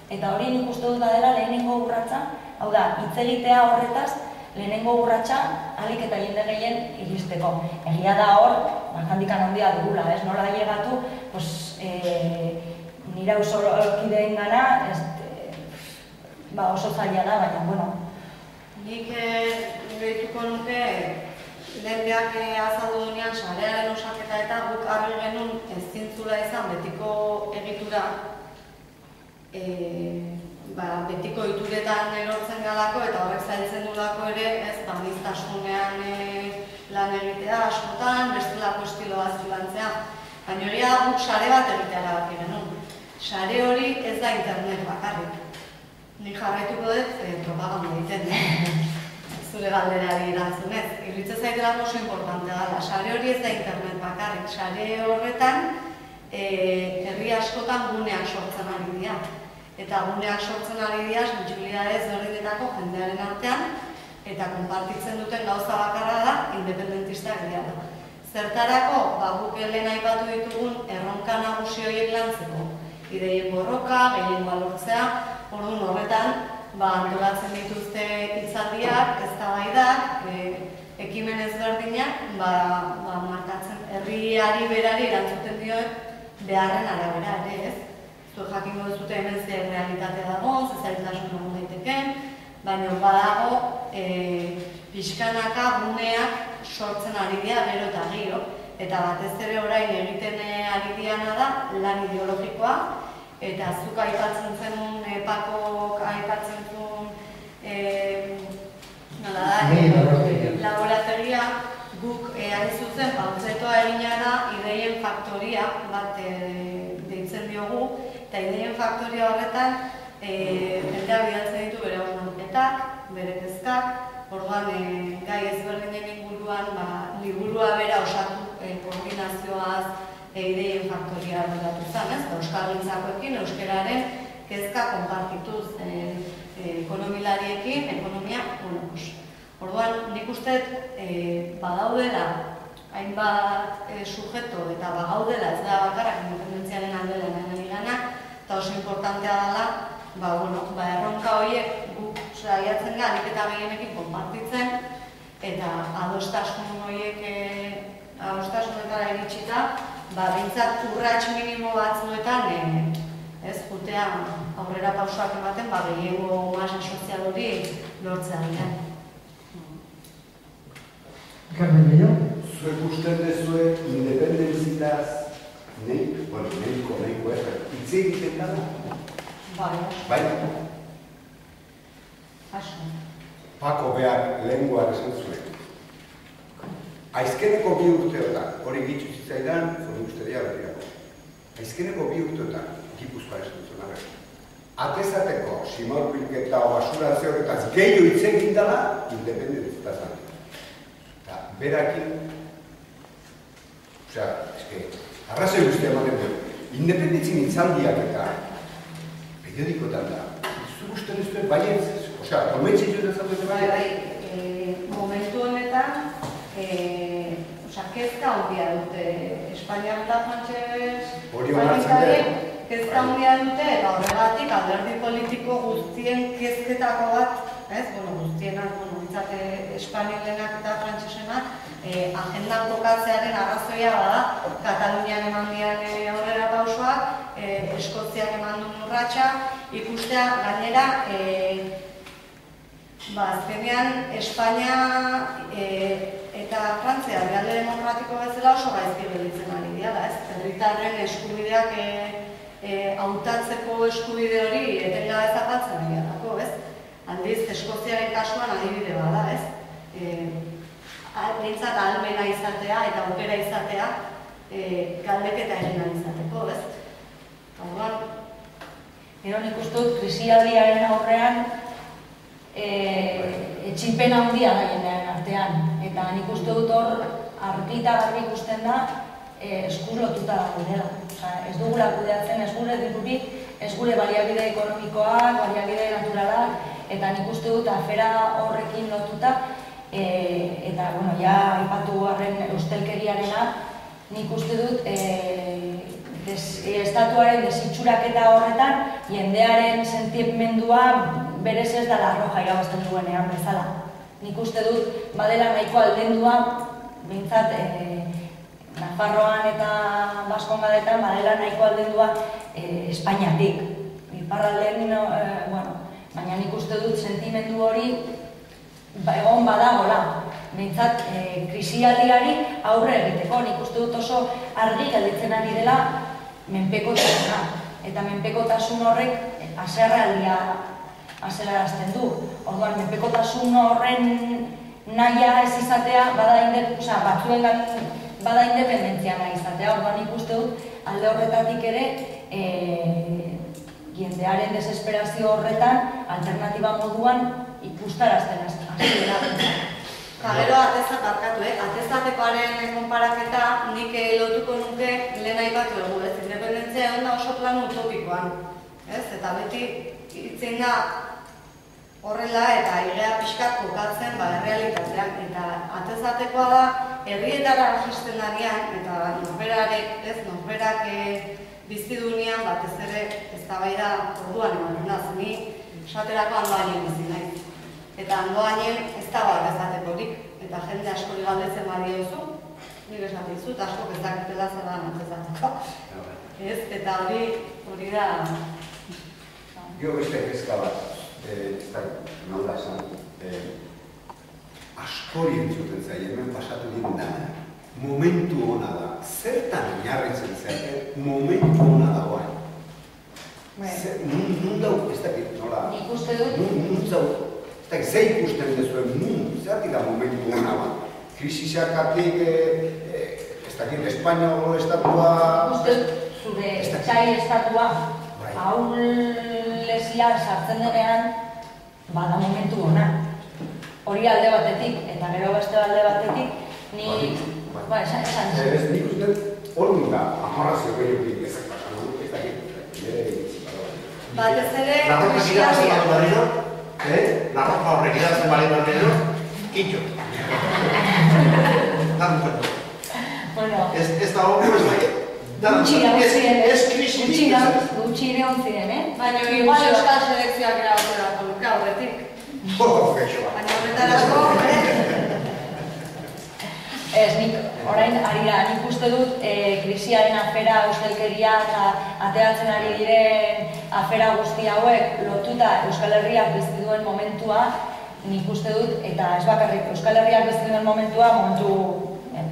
[SPEAKER 2] Eta hori nik uste dut dela lehenengo urratsa, hau da, hitz egitea horretaz, lehenengo urratsa ahalik eta jende gehien iristeko. Egia da hor, handikan handia dugula, ez nola ailegatu, nire ausolokideen gana, oso zaila da, baina, bueno.
[SPEAKER 3] Nik gehituko nuke, lehen behak azaldu dunean, sarearen osaketa eta guk argi genuen ez zintzula izan betiko egitura, betiko ituretan erortzen galako eta horrek zailtzen dulako ere, ez aniztasunean lan egitea askotan, bestelako estiloa zilantzea. Baina hori da guk sare bat egitea erabaki genuen. Sare hori ez da internet bakarrik. Nik jarraituko dut propaganda egiten. zure galderari erantzunez. Iruditzen zaitelako oso importantea dela. Sare hori ez da internet bakarrik. Sare horretan herri askotan guneak sortzen ari dira. Eta guneak sortzen ari dira sentsibilitate ezberdinetako jendearen artean eta konpartitzen duten gauza bakarra da independentistak dira. Zertarako, guk lehen aipatu ditugun erronka nagusi horiek lantzeko. Ideien borroka, gehiengoa lortzea, orduan horretan antolatzen dituzte hitzaldiak, eztabaidak, ekimen ezberdinak, markatzen herriari berari erantzuten dio beharren arabera ere, ez? Zuek jakingo duzute hemen zer realitatea dagoen, zailtasun egon daiteken, baina badago pixkanaka guneak sortzen ari dira gero eta gero, eta batez ere orain egiten ari diana da lan ideologikoa, eta zuk aipatzen zenun, Pakok aipatzen zuen laborategia, guk ari zuzen pautzetoa egina da ideien faktoria bat deitzen diogu, eta ideien faktoria horretan jendea bidaltzen ditu bere hausnarketak, bere kezkak, orduan gai ezberdinen inguruan liburua bera osatu koordinazioaz ideien faktoria arduratu zen, ez? Euskalgintzakoekin, euskararen kezka konpartituz ekonomilariekin, ekonomia monokus. Orduan, nik uste badaudela hainbat sujeto eta bagaudela ez da bakarrak independentziaren aldela nahi gana, eta oso importantea dela erronka horiek guk saiatzen garik eta gehienekin konpartitzen eta adostasun horiek adostasunetara iritsita behintzat urrats minimo batzuetan jutea aurrera pausoak ematen gehiengo masa sozial hori lortzea dira.
[SPEAKER 1] Carmen Bello?
[SPEAKER 6] Zuek uste duzue independentziaz nahiko hitz egiten dara? Bai? Pako behar lehengoan esan zuen. Aizkeneko 2 urteotan, hori gitzu zitzaidan, hori usteria berriako. Aizkeneko 2 urteotan, Gipuzkoa esan zuen. Atezateko, simorpilketa o basurazio horretaz gehiago hitz egin dela, independentzitaz da. Eta berakin, arrazoi guztia ematen du, independentzin hitzaldiak eta periodikotan da. Zu guztien ez duen baietz, komentzi joan ezatu dut
[SPEAKER 3] bai? Momentu honetan, kezka handia dute Espainiak eta Frantses kezka handia dute eta horregatik alderdi politiko guztien kezketako bat, guztienak, Espainialenak eta Frantsesenak, agendan kokatzearen arrazoia bada, Katalunian eman dian aurrera pausoak, Eskozian eman duen urratsa, ikustea gainera, azkenean Espainia eta Frantzia herrialde demokratiko bezala oso gaizki gelditzen ari dira, herritarren eskubideak hautatzeko eskubide hori etengabe zapaltzen ari delako, aldiz Eskoziaren kasuan adibide bada, behintzat ahalmena izatea eta aukera izatea galdeketa egin izateko,
[SPEAKER 2] Gero nik uste dut krisialdiaren aurrean etxipen handia da jendearen artean, eta nik uste dut hor argi eta garbi ikusten da eskuz lotuta dago dela. Ez dugula kudeatzen, ez gure dirurik, ez gure baliabide ekonomikoak, baliabide naturalak, eta nik uste dut afera horrekin lotuta, eta, ja, aipatu harren ustelkeriarena, nik uste dut estatuaren desitxuraketa horretan, jendearen sentimendua berez ez dela arroja irabazten duenean bezala. Nik uste dut, badela nahiko aldendua, behintzat, Nafarroan eta Baskongadetan, badela nahiko aldendua Espainiatik. Iparraldean, baina nik uste dut sentimendu hori egon badagola. Behintzat, krisialdiari aurre egiteko, nik uste dut oso argi gelditzen ari dela menpekotasuna. Eta menpekotasun horrek haserrealdia azelarazten du. Orduan, menpekotasun horren nahia ez izatea, batzuengan bada independentzia nahi izatea. Orduan, ikuste dut, alde horretatik ere, jendearen desesperazio horretan, alternatiba moduan ikustarazten
[SPEAKER 3] Eta gero atezatekoaren konparaketa nik lotuko nuke lehen aipatu dugu, ez? Independentzia egon da oso plan utopikoan, ez? Eta beti hitzen da horrela eta igea pixkat kokatzen errealitatean. Eta atezatekoa da, herrietara jisten danean, eta norberak bizidunean batez ere eztabaida orduan ematen da, ni esaterako Andoainen bizi naiz. Eta Andoainen ez dago atezatekorik, eta jende askori galdetzen badiozu, nik esaten dizut, askok ez dakitela zer da atezateko. Ez, eta hori da...
[SPEAKER 6] Gero beste kezka bat, nola esan, askori entzuten zaien, hemen pasatu diren dana. Momentu hona da, zertan oinarritzen zen, momentu hona dagoen. Nun dau, ez dakit, nola...
[SPEAKER 2] Nik uste dut...
[SPEAKER 6] Nun dau, ez dakit, ze ikusten dezuen, zertik da momentu hona ba. Krisisakatik, ez dakit, Espainiako estatua...
[SPEAKER 2] Uste dut, zure txai estatua, ahulesian sartzen denean, bada momentu hona. Hori alde batetik, eta gero beste alde batetik, ni... esan zen.
[SPEAKER 6] Ez nik uste, hor da, amarrazio gehiotik ezak pasan, ez dakit,
[SPEAKER 3] batez ere...
[SPEAKER 4] Narroka gidatzen bali barriro, narroka horrek gidatzen bali barriro, kitxo. Ez da hori, ez krisi.
[SPEAKER 2] Gutxi ere ontzien,
[SPEAKER 3] Baina igual euskal selekzioak erabaterako luke aurretik. Baina horretarako...
[SPEAKER 2] Ez, nik uste dut krisiaren afera, ustelkeria eta ateratzen ari diren afera guzti hauek lotuta Euskal Herriak bizi duen momentua, nik uste dut, eta ez bakarrik Euskal Herriak bizi duen momentua, momentu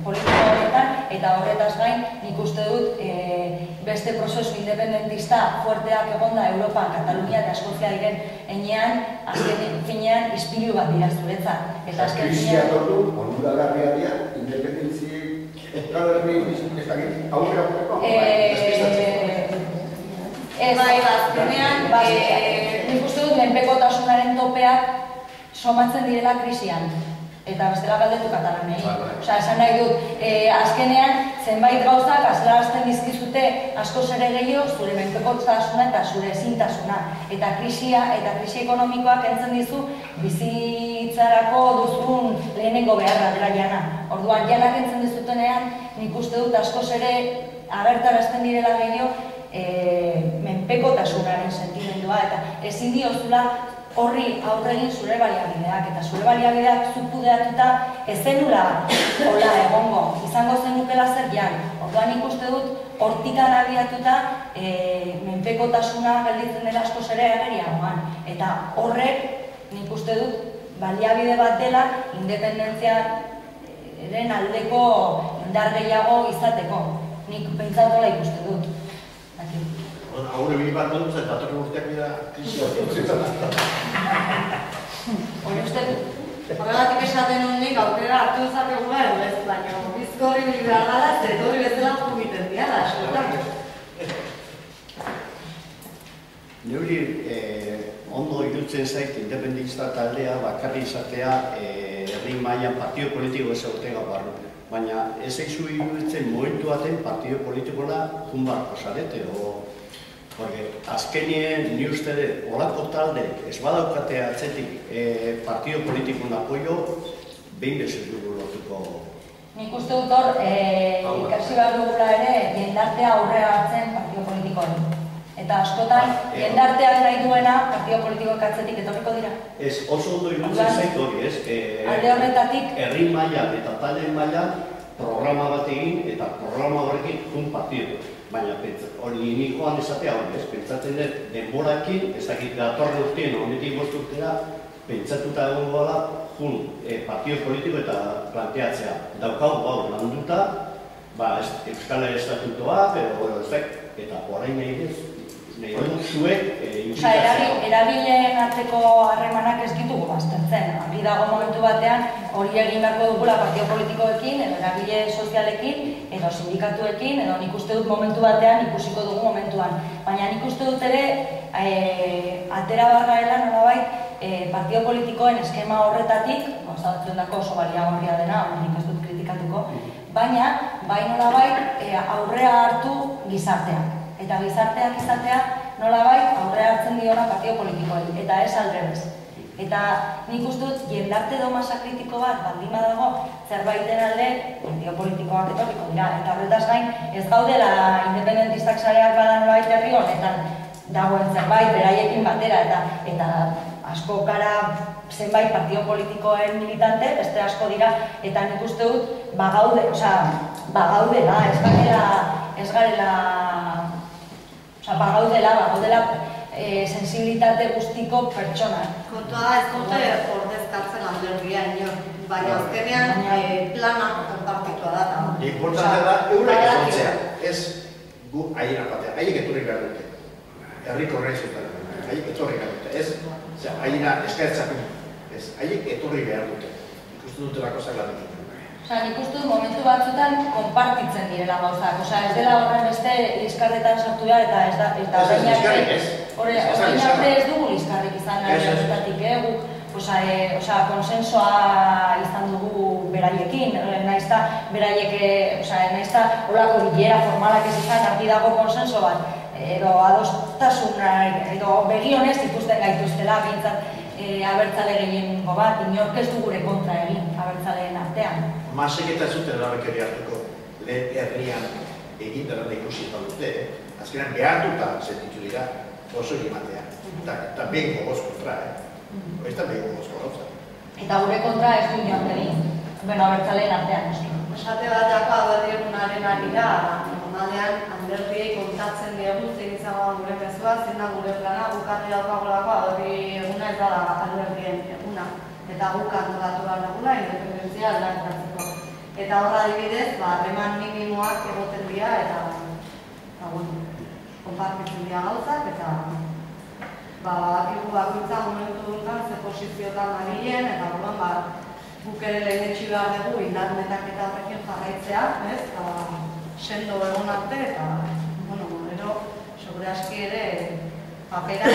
[SPEAKER 2] politiko horretan, eta horretaz gain, nik uste dut beste prozesu independentista fuerteak egonda Europan, Katalunia eta Eskozia diren enean, azken finean, ispilu bat dira zuretzat.
[SPEAKER 6] Krisia tortu, onuragarria dira, independentzi Euskal Herri bizitezakit, aurrera horreko?
[SPEAKER 2] Nik uste dut menpekotasunaren topeak somatzen direla krisian. Eta bestela galdetu Katalanei. Esan nahi dut, azkenean, zenbait gauzak azlarazten dizkizute askoz ere gehiago zure menpekotasuna eta zure ezintasuna. Eta krisi ekonomikoak kentzen dizu bizitzarako duzun lehenengo beharra dela jana. Orduan, jana kentzen dizutenean, nik uste dut askoz ere agertarazten direla gehiago menpekotasunaren sentimendua. Eta ezin diozula horri aurregin zure baliabideak, eta zure baliabideak zuk kudeatuta ez zenula hola egongo, izango zenukela zer jan. Orduan ikuste dut, hortikan abiatuta menpekotasuna gelditzen dela askoz ere ageriagoan. Eta horrek nik uste dut baliabide bat dela independentziaren aldeko indar gehiago izateko. Nik pentsatola ikuste dut.
[SPEAKER 4] Aurre bini bat dut, eta atorri guztiak dira krisi hori.
[SPEAKER 2] Hori uste dut.
[SPEAKER 3] Horregatik esaten honik aukera hartu dezakegula edo ez, baina bizkorri behar dala, zetorri bezala jumiten dira, askotan.
[SPEAKER 7] Neuri ondo irutzen zait independentista taldea bakarri izatea herri mailan partio politiko ezautega barru. Baina ez eizu iruditzen momentu baten partio politikola junbarko zarete, porque azkenien ni uste dut, olako talde ez badaukate atzetik partio politikon apoio, behin bezez dugu lotuko.
[SPEAKER 2] Nik uste dut hor, ikasi behar dugula ere, jendartea aurrera hartzen partio politikoan. Eta askotan, jendarteak nahi duena partio politikoak atzetik etorriko dira.
[SPEAKER 7] Ez, oso ondo iruditzen zait hori, ez?
[SPEAKER 2] Alde horretatik...
[SPEAKER 7] Herri mailan eta talde mailan programa bat egin eta programa horrekin jun partio. Baina hori nikoan esatea hori, ez? Pentsatzen dut denborakin, ez dakit datorren urtien, honetik 5 urtera, pentsatuta egon gola jun partio politiko eta planteatzea. Daukau, landuta, Euskal Estatutoa, eta orain nahi ez.
[SPEAKER 2] Eragileen arteko harremanak ez ditugu baztertzen. Argi dago momentu batean hori egin beharko dugula partio politikoekin, edo eragile sozialekin, edo sindikatuekin, edo nik uste dut momentu batean ikusiko dugu momentuan. Baina nik uste dut ere atera barraela nolabait partio politikoen eskema horretatik, zabatzen dako oso baliagorria dena, nik ez dut kritikatuko, baina, bai nolabait, aurrea hartu gizarteak. Eta gizarteak izatea nolabait aurrea hartzen diona partio politikoei, eta ez aldrebez. Eta nik uste dut jendarte edo masa kritiko bat baldin badago zerbaiten alde partio politikoak etorriko dira. Eta horretaz gain ez gaudela independentistak sareak bada nolabait herri honetan dagoen zerbait beraiekin batera eta asko gara zenbait partio politikoen militante, beste asko dira, eta nik uste dut bagaudela, sensibilitate guztiko pertsonak.
[SPEAKER 3] Kontua ez dute ordezkatzen alderdia inor, baina azkenean plana konpartitua da.
[SPEAKER 4] Importante da, eurek egontzea, ez gu haien apatea, haiek etorri behar dute. Herriko horreizutan, haiek etorri behar dute, ez haiena eskaetzak, ez haiek etorri behar dute. Ikustu dutelako zaglatik.
[SPEAKER 2] Nik uste dut momentu batzutan konpartitzen direla gauzak. Ez dela horren beste liskarretan sartu behar eta orain arte ez dugu liskarrik izan nahi horretatik. Konsensoa izan dugu beraiekin, naizta holako bilera formalak ez izan argi dago konsenso bat, edo adostasuna, edo begionez ikusten gaituztela behintzat abertzale gehiengo bat, inork ez du gure kontra egin abertzaleen artean.
[SPEAKER 4] Masek eta zuten erabakeri hartuko lehen herrian egindaran ikusi eta dute, azkenean behartuta sentitu dira oso ematea. Eta behin gogoz kontra, ez da behin gogoz kontra.
[SPEAKER 2] Eta gure kontra ez du inoan egin, abertzaleen artean.
[SPEAKER 3] Esate bat jako aberriegunaren arira, normalean alderdiei kontatzen dugu zein izango gure mezua, zein da gure plana, guk daukagolako aberrieguna ez da alderdien eguna. Eta guk antolatu behar dugula, independentzia aldarrikatzeko. Eta horra adibidez, harreman minimoak egoten dira eta konpartitzen dira gauzak, eta bakoitza momentu duntan ze posiziotan dabilen, eta orduan guk ere lehenetxi behar dugu indarmetak eta horrekin jarraitzea, sendo egon arte, eta gero, segure aski ere, papera,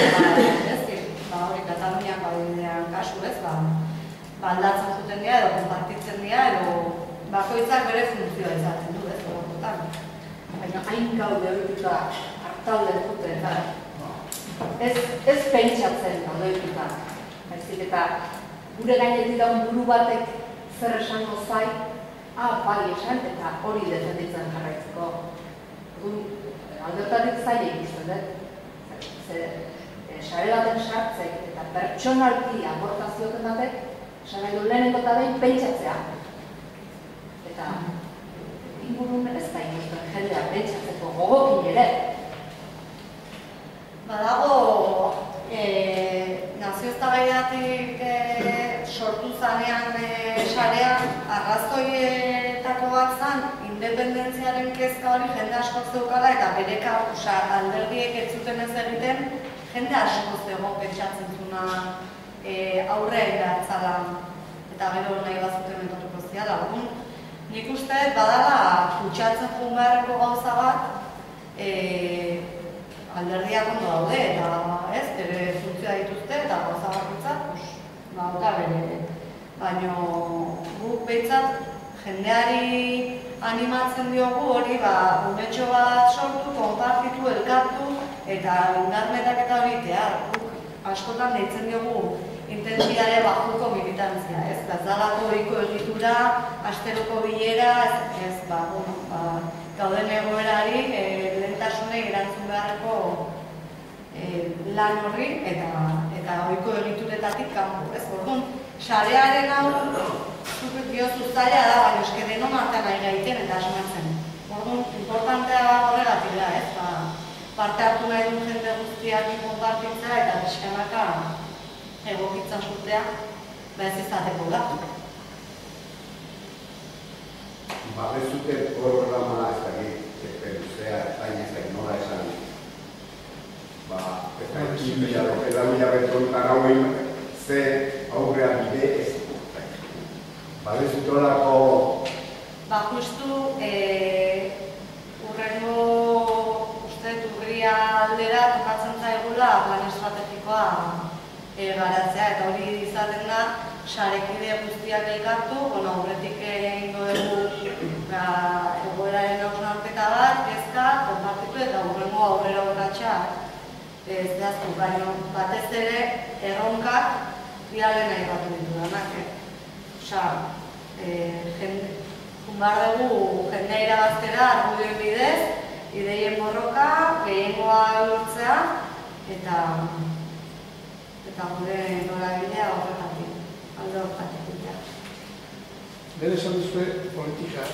[SPEAKER 3] hori Kataluniako adibidean kasu ez, aldatzen zuten dira edo konpartitzen dira edo bakoitzak bere funtzioa izaten du ez, horretan.
[SPEAKER 8] Baina hain gaude horituta hartalde dute, ez pentsatzen gaude horituta. Baizik eta gure gainetik daun buru batek zer esango zai, bai esan eta hori defenditzen jarraitzeko. Aldertatik zaila ikusten dut. Sare baten sartzek eta pertsonalki aportazioetan batek, esan nahi du lehenengo eta behin pentsatzea. Eta ingurun ez da ikusten jendea pentsatzeko gogokin ere.
[SPEAKER 3] Badago, nazioeztabaidatik sortu zanean sarean, arrazoietako bat zan, independentziaren kezka hori jende asko zeukala eta bereka alderdiek ez zuten ez egiten, jende asko zego pentsatzen zuna aurrea iratzala eta gero nahi bat zuten entortuko ziala. Nik uste badala kutsatzen joan beharreko gauza bat alderdiak ondo daude eta bere funtzioa dituzte eta gauza bakoitzak bauka bere. Baina guk behintzat jendeari animatzen diogu hori umetxo bat sortu, konpartitu, elkartu eta indarmetak eta hori guk askotan deitzen diogu intentsitate bajuko militantzia, ez dalako ohiko egitura, asteroko bilera, gauden egoerari lehentasunei erantzun beharreko lan horri eta ohiko egituretatik kanpo, ez? Orduan, sarearen hau biozu zaila da, baina eske denon artean ari gaiten eta asmatzen. Orduan, importantea horregatik da, ez? Parte hartu nahi duen jende guztiak konpartitzea eta pixkanaka egokitzen surtea, ez izateko da.
[SPEAKER 6] Ez zuten programa ez dakit, luzea, zaina ez dakit nola esan. Eta mila betontan hauen ze aurrea bide ez. Ez zutolako...
[SPEAKER 3] Justu, urrengo urria aldera tokatzen zaigula plan estrategikoa garatzea, eta hori izaten da, sarekide guztiak elkartu, aurretik egingo dugu egoeraren hausnarketa bat, kezka, konpartitu eta hurrengo aurrera urratsa zehaztu, baina batez ere erronkak dialen aipatu ditu danak. Junbar dugu jendea irabaztera argudioen bidez, ideien borroka, gehiengoa lortzea, eta gure norabidea horretatik, alde horretatik dira.
[SPEAKER 1] Bere esan duzue politika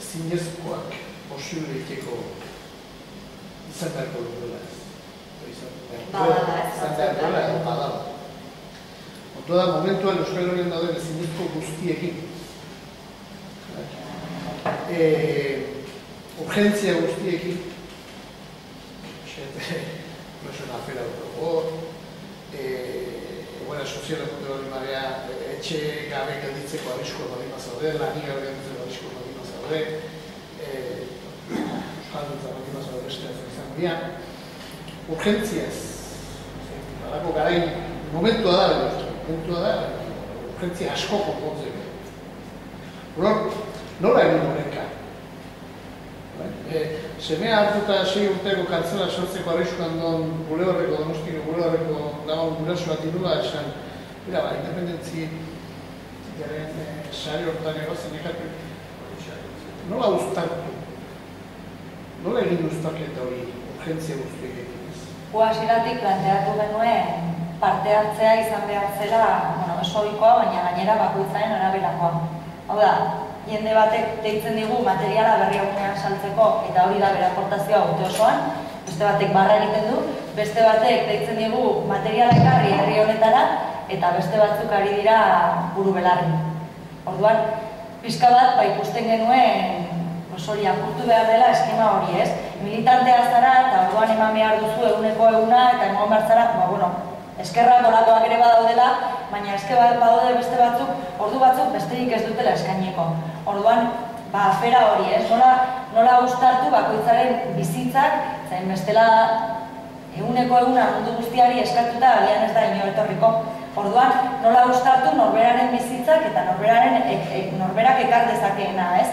[SPEAKER 1] zinezkoak posible egiteko izan beharko duela ez. Badala. Oto da, momentuan Euskal Herrian dauden zinezko guztiekin. Urgentzia guztiekin, no afera hor, egoera soziala kontra hori marea, etxe gabe gelditzeko arriskoa bali mazaude, lani gabe gelditzeko arriskoa bali mazaude, euskaldutza bali mazaude beste izango dira. Urgentziaz, alako garain, momentua da, urgentzia asko konpontzeko. Nola egin horrenka? Semea hartuta 6 urteko kartzela sortzeko arriskoan don Bulebarreko, Donostiko Bulebarreko lagun guraso bat irula esan, independentzi garen sari hortan egozen ekatu. Nola uztartu? Nola egin uztarketa hori urgentzia guztiek egin ez?
[SPEAKER 2] Hasieratik planteatu genuen parte hartzea izan behar zela, esoikoa, baina gainera bakoitzaren araberakoa. Hau da, jende batek deitzen digu materiala berri egunean saltzeko eta hori da bere aportazioa urte osoan, beste batek barra egiten du, beste batek deitzen digu materiala ekarri herri honetara eta beste batzuk ari dira buru belarri. Orduan, pixka bat ikusten genuen hori apurtu behar dela eskema hori, ez? Militantea zara eta orduan eman behar duzu eguneko eguna eta eman behar zara, eskerrak olakoak ere badaudela, baina eskerrak badaude beste batzuk, ordu batzuk besterik ez dutela eskaineko. Orduan, afera hori, ez? Nola uztartu bakoitzaren bizitzak, zain bestela eguneko eguna mundu guztiari eskatuta alian ez da ino etorriko. Orduan, nola uztartu norberaren bizitzak eta norberak ekar dezakeena, ez?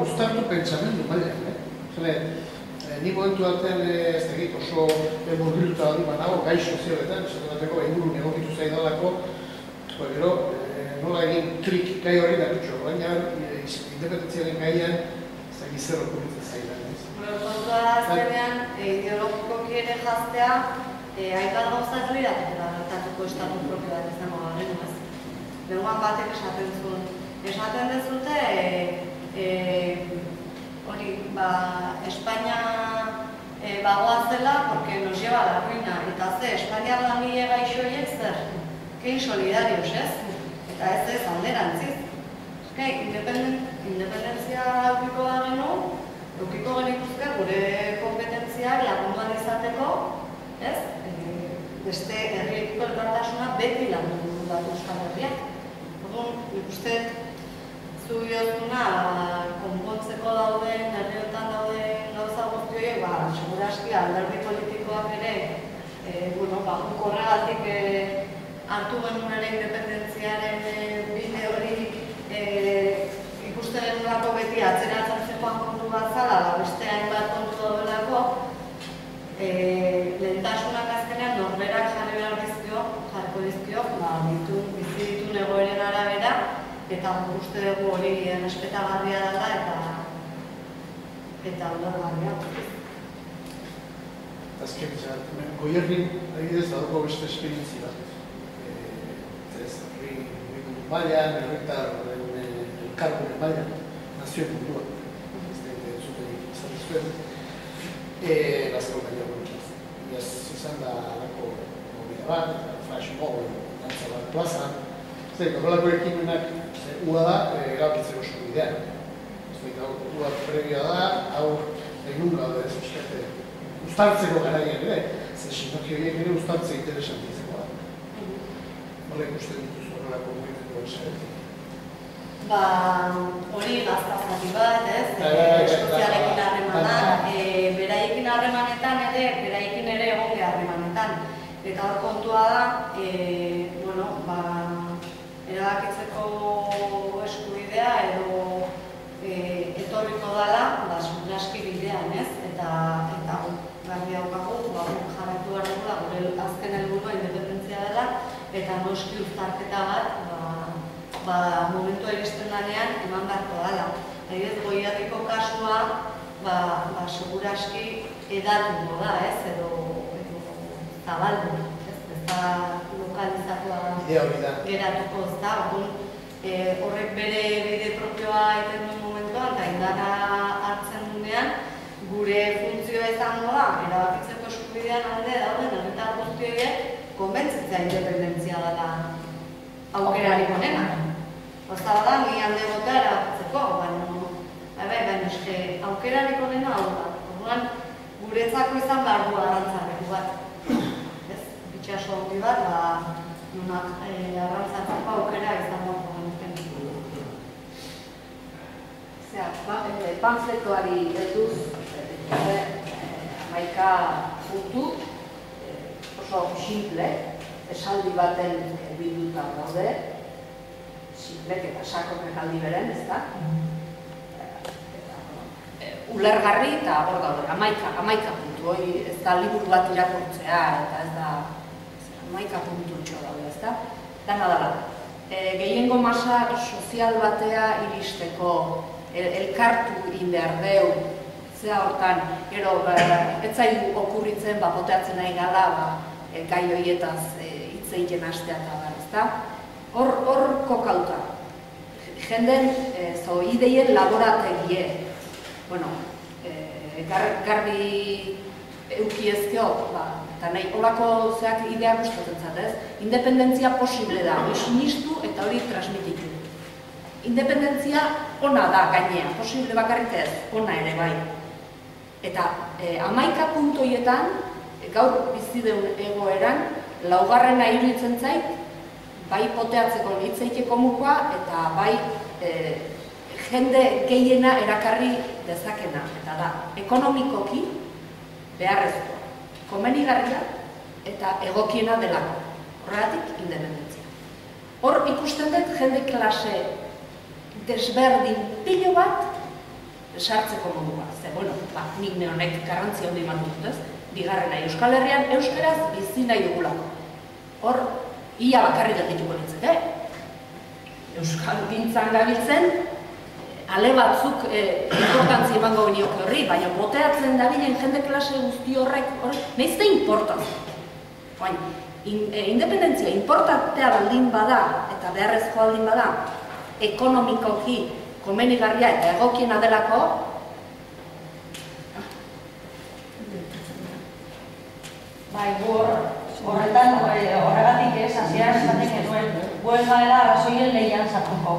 [SPEAKER 1] Uztartu pentsamendu, baina, ni momentu batean ez dakit oso murgilduta hori banago, gai sozialetan, esaten bateko ingurun egokitu zaidalako, gero nola egin klik gai hori da dutxo, baina independentziaren gaian ez dakit zer okurritzen zaidan.
[SPEAKER 3] Kontua da azkenean, ideologikoki ere jaztea, hainbat gauza ez liratutela gertatuko estatu propio bat izango garen, ez? Beruan batek esaten zuen. Esaten dezute, hori, Espainia bagoa zela porque nos lleva a la ruina. Eta ze, Espainiar langile gaixo horiek zer? Kein solidarios, ez? Eta ez alderantziz. Independentzia aukiko da genu, aukiko genituzke gure kompetentziak lagunduan izateko, ez? Beste herriekiko elkartasuna beti lagundu dut Euskal Herriak. Orduan, ikusten zu diozuna, konpontzeko dauden, herriotan dauden gauza guzti horiek, seguraski alderdi politikoak ere, horregatik hartu genuen independentziaren bide hori ikusten genulako beti atzeratzen kontu bat zala, beste hainbat kontu daudelako, lehentasunak azkenean norberak jarriko dizkio, bizi ditun egoeren arabera, eta uste dugu hori errespetagarria dela eta ondorgarria.
[SPEAKER 1] Azken, Goierrin adibidez badauko beste esperientzi bat. Herri mailan, herritarren elkargunen mailan, nazio munduan. Ez da zuten izan zuen. Lazko gaia gure. Izan da alako mobila bat, flash mob, dantza bat plazan. Horrelako ekimenak ua da erabakitzeko eskubidean. Ua prebioa da, hau egun gaude ez uskate uztartzeko garaian ere, ze sintoki horiek ere uztartze interesantitzeko da. Nola ikusten dituzu horrelako mugitzeko esaretik?
[SPEAKER 3] Hori gaztazati bat, ez? Sozialekin harremanak, beraiekin harremanetan ere, beraiekin ere egon behar Eta hor kontua da, erabakitzeko eskubidea edo etorriko dela, seguraski bidean, ez? Eta garbi daukagu, jarraitu behar dugula, gure azken helburua independentzia dela, eta noski uztarketa bat, momentua iristen denean eman beharko dela. Adibidez, Goierriko kasua, seguraski edatuko da, ez? Edo zabaldu, ez da lokalizatua geratuko, ez da? Horrek bere bide propioa egiten duen momentuan, eta indarra hartzen duenean, gure funtzioa izango da, erabakitzeko eskubidean alde dauden herritar guztiek konbentzitzea independentzia dela aukerarik onena. Osta da, ni alde gotea erabakitzeko, baina eske aukerarik onena hau da. Orduan, guretzako izan behar du arrantzaleku bat. Itxaso hori bat, nunak arrantzatzeko aukera izan behar du.
[SPEAKER 8] Panfletoari helduz, 11 puntu, oso simple, esaldi baten bilduta daude, simplek eta sakonek aldi beren, ez da? Ulergarri eta hor daude, 11 puntu, hori ez da liburu bat irakurtzea eta ez da 11 puntu txo daude, ez da? Dana dala, gehiengo masa sozial batea iristeko, elkartu egin behar deu, zea hortan, gero, ez zaigu okurritzen, poteatzen nahi gala, gai horietaz hitz egiten hastea eta bar, ezta? Hor kokauta. Jenden, ideien laborategie. Bueno, garbi eukiezkeo, eta nahi holako zeak idea gustatzen zat, ez? Independentzia posible da, sinistu eta hori transmititu. Independentzia ona da gainea, posible bakarrik ez, ona ere bai. Eta 11 puntoietan, gaur bizideun egoeran, laugarrena iruditzen zait, bai poteatzeko hitzeiteko mukoa eta bai jende gehiena erakarri dezakena. Eta da, ekonomikoki beharrezkoa, komenigarria eta egokiena delako. Horregatik independentzia. Hor ikusten dut jende klase desberdin pilo bat sartzeko modua. Nik neonek garrantzi handi eman dut, ez? Bigarrena, Euskal Herrian euskaraz bizi nahi dugulako. Hor, ia bakarri dituko nintzeke. Euskal gintzan gabiltzen, ale batzuk importantzi emango genioke horri, baina boteatzen dabilen jende klase guzti horrek, nahizte importazio. Independentzia importantea baldin bada, eta beharrezkoa baldin bada, ekonomikoki komenigarria eta egokiena delako,
[SPEAKER 2] horregatik ez, hasieran esaten genuen, guen gaela arrazoien lehian sartuko.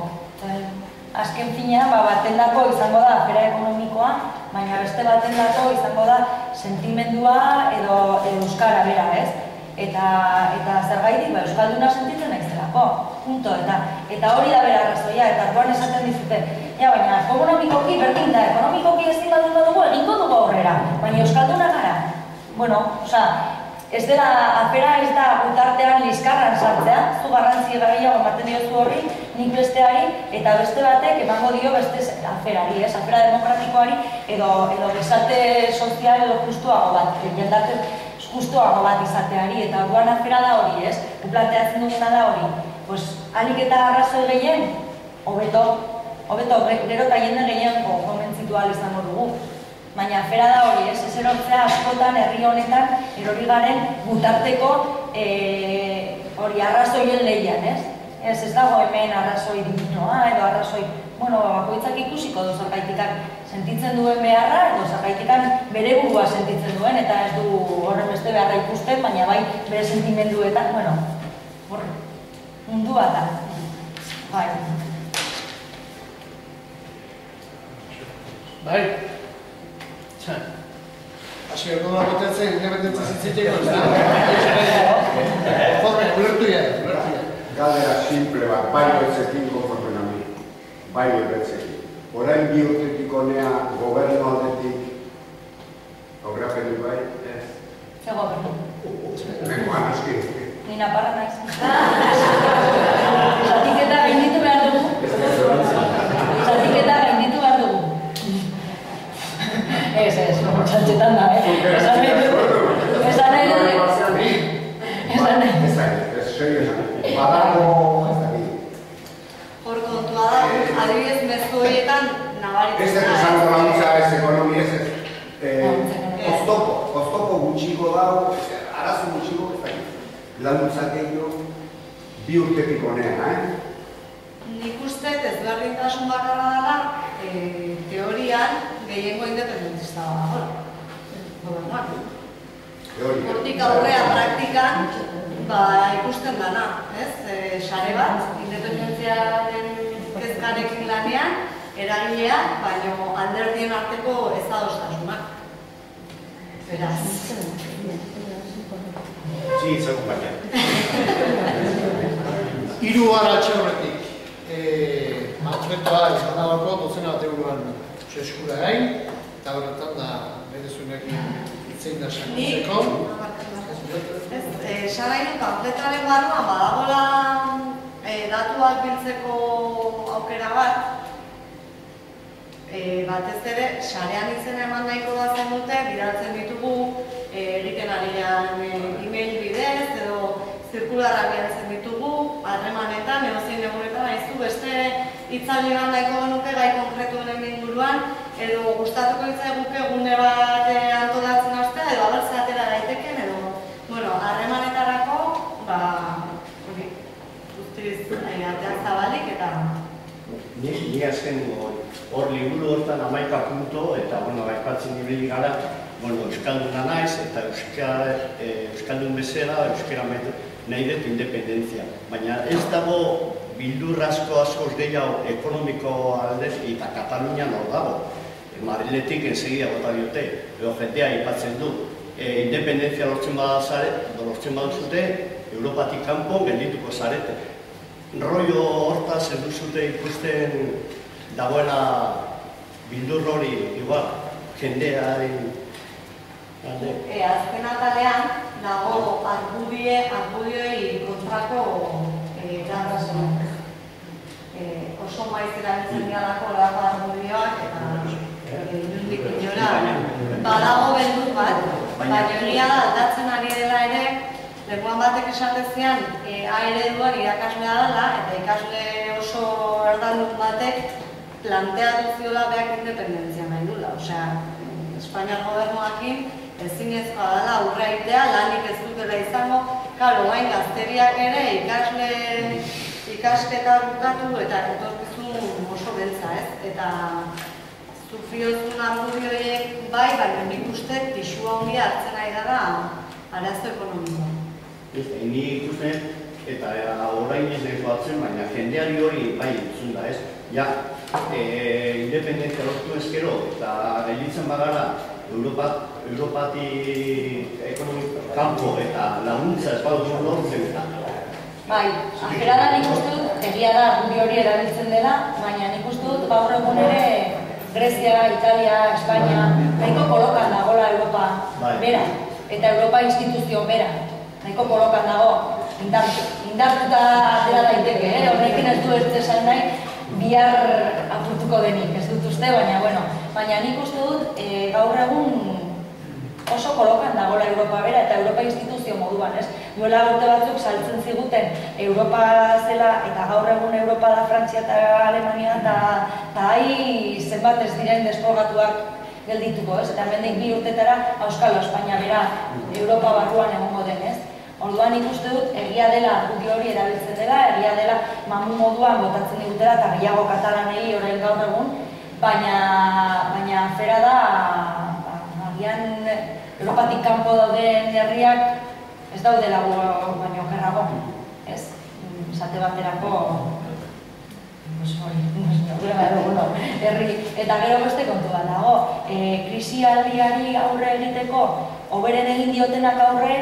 [SPEAKER 2] Azken finean, batendako izango da afera ekonomikoa, baina beste batendako izango da sentimendua edo euskara bera, ez? Eta zergaitik, euskalduna sentitzen naizelako, punto, eta hori da bera arrazoia, eta arduan esaten dizute, baina ekonomikoki berdin da, ekonomikoki ezin baldin badugu egingo dugu aurrera, baina euskalduna gara. Ez dela, afera ez da utartean liskarran sartzea, zu garrantzi gehiago ematen diozu horri, nik besteari, eta beste batek emango dio beste aferari, afera demokratikoari, edo besate sozial edo justuago bat, jendarte justuago bat izateari, eta orduan afera da hori, ez? Planteatzen duguna da hori. Ahalik eta arrazoi gehien, hobeto, gero eta jende gehien konbentzitu ahal izango dugu. Baina afera da hori, ez erortzea askotan herri honetan erori garen gutarteko hori arrazoien lehian, ez? Ez dago hemen arrazoi divinoa edo arrazoi, bakoitzak ikusiko du zergaitikan sentitzen duen beharra edo zergaitikan bere burua sentitzen duen eta ez du horren beste beharra ikusten, baina bai bere sentimenduetan, mundua da.
[SPEAKER 1] Bai. Asi erdo da botetzen, independentzia zitziteko, ez da? Konforme, ulertu ya.
[SPEAKER 6] Galdera simple bat, bai horretzekin konformen ami. Bai horretzekin. Orain bi urtetik honea gobernu aldetik aurrapenik bai?
[SPEAKER 2] Ze gobernu?
[SPEAKER 6] Nengoan, eski.
[SPEAKER 2] Ni naparra naiz. Zatiketa gainditu behar dugu. Zatiketa gainditu behar dugu. Ez, txantxetan da, Esan nahi dut.
[SPEAKER 3] Hor kontua da, adibidez mezko horietan nabaritzen.
[SPEAKER 6] Ez esango laguntza ez ekonomia ez. Oztopo gutxiko dago, arazo gutxiko ez da. Laguntzak egin bi urtetik honean,
[SPEAKER 3] Nik uste ezberdintasun bakarra dela, teorian gehiengo independentista dagoela. Gobernuak. Hortik aurrea praktikan, ikusten dana, ez? Sare bat, independentziaren kezkarekin lanean, eragilea, baino alderdien arteko ezadostasunak. Beraz.
[SPEAKER 4] Sí, izan compañía.
[SPEAKER 1] Hiru aratxe horretik, manfretoa izan dagoako dozena bat euroan eskura gain, eta horretan da berezunekin itzein da sakontzeko.
[SPEAKER 3] Sarainu panfletoaren barruan badagoela datuak biltzeko aukera bat, batez ere, sarean izena eman nahiko da zen dute, bidaltzen ditugu egiten arian e-mail bidez, edo zirkularrak bidaltzen ditugu, harremanetan, edozein egunetan, haizu beste hitzaldi bat nahiko genuke gai konkretuen inguruan, edo gustatuko itzaiguke gune bat antolatzen hastea, edo abertzea atera daiteken, edo harremanetarako, guztiz ateak zabalik eta...
[SPEAKER 7] Ni azken hor liburu hortan 11 punto eta aipatzen ibili gara, euskalduna naiz eta euskaldun bezala euskera nahi dut independentzia. Baina ez dago bildur askoz gehiago ekonomiko aldetik eta Katalunian hor dago. Madriletik ensegia bota diote, edo jendea aipatzen du. Independentzia lortzen baduzute, Europatik kanpo geldituko zarete. Rollo hortaz eduzute ikusten dagoela bildur hori, igual, jendearen alde.
[SPEAKER 3] Azken atalean dago argudioei kontrako erantzun. Oso maiz erabiltzen dialako lako argudioak eta inundik inora badago beldur bat, baina egia da aldatzen ari dela ere, lekuan batek esatezian A ereduan irakaslea dela eta ikasle oso erdaldun batek planteatu ziola beak independentzia nahi dula. Osea, Espainiar gobernuakin ezinezkoa dela aurre egitea, lanik ez dutela izango. Karo, bain gazteriak ere ikasketa bukatu eta etorkizun oso beltza, ez? Eta zufiozun argudioiek baina nik uste pisua hongia hartzen nahi dara arazo ekonomikoa.
[SPEAKER 7] Ni ikusten, eta orain ez nahi batzen, baina jendeari hori bai entzun da, ez? Ja, independentzia lortu ezkero eta gelditzen bagara Europatik ekonomiko kanpo eta laguntza ez badugu lortzen eta.
[SPEAKER 2] Bai, afera da nik uste dut, egia da argudio hori erabiltzen dela, baina nik uste dut gaur egun ere Grezia, Italia, Espainia, nahiko kolokan dagoela Europa bera, eta Europa instituzio bera. Nahiko kolokan dago, indartuta atera daiteke, horrekin ez du ez esan nahi, bihar apurtuko denik, ez dut uste, baina nik uste dut gaur egun oso kolokan dagoela Europa bera eta Europa instituzio moduan, ez? Duela urte batzuk saltzen ziguten Europa zela eta gaur egun Europa da Frantzia eta Alemania eta zenbat ez diren despolgatuak geldituko, ez? Eta hemendik 2 urtetara Euskal Espainia bera Europa barruan egongo den, ez? Orduan ikuste dut, egia dela argudio hori erabiltzen dela, egia dela mamu moduan botatzen digutela eta gehiago katalanei orain gaur egun, baina afera da, agian Europatik kanpo dauden herriak ez daudela baino okerrago, ez? Esate baterako herri, eta gero beste kontu bat dago, krisialdiari aurre egiteko hoberen egin diotenak aurre,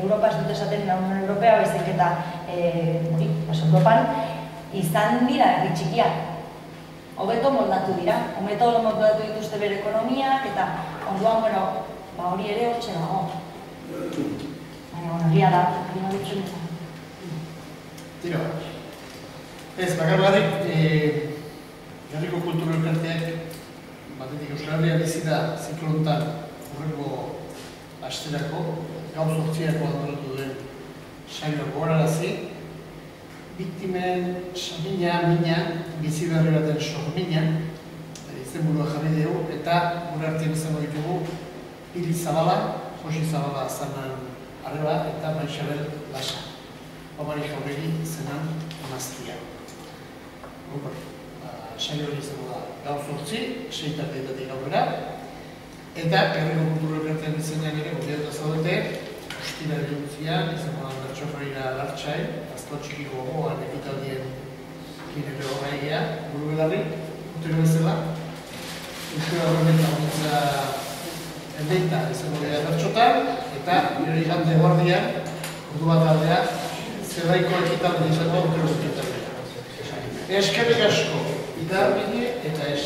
[SPEAKER 2] Europa ez dut esaten Unión Europea, baizik eta Europan izan dira herri txikiak. Hobeto moldatu dira, hobeto moldatu dituzte bere ekonomiak, eta orduan, hori ere hortxe dago. Baina, egia da, hori badutzen da.
[SPEAKER 1] Tiro. Ez, bakar badik, Herriko Kultura Elkarteak batetik Euskal Herria bizi da ziklo honetan hurrengo asterako, gaur 8ako antolatu duen saioa gogorarazi, biktimen mina, bizi berri baten sormina, izenburua jarri dugu, eta gure artean izango ditugu Pili Zabala, Josi Zabala zanan arreba, eta Maixabel Lasa. Omari Jauregi zenan amaztia. Saio hori izango da gaur 8, 6:00 aurrera, eta Herriko Kultura Elkartean izenean ere gonbidatuta zaudete, ostirala iluntzian, izango da Nacho Freira Lartxai, azto txiki gogoan ekitaldien kinere horreia, buru belarri, urtero bezala. Euskera horren eta honetza endeita izango dira bertxotan, eta nire igande guardian, ordu bat aldea, zerraiko ekitaldi izango urtero ekitaldea. Eskerrik asko, idarbide eta ez.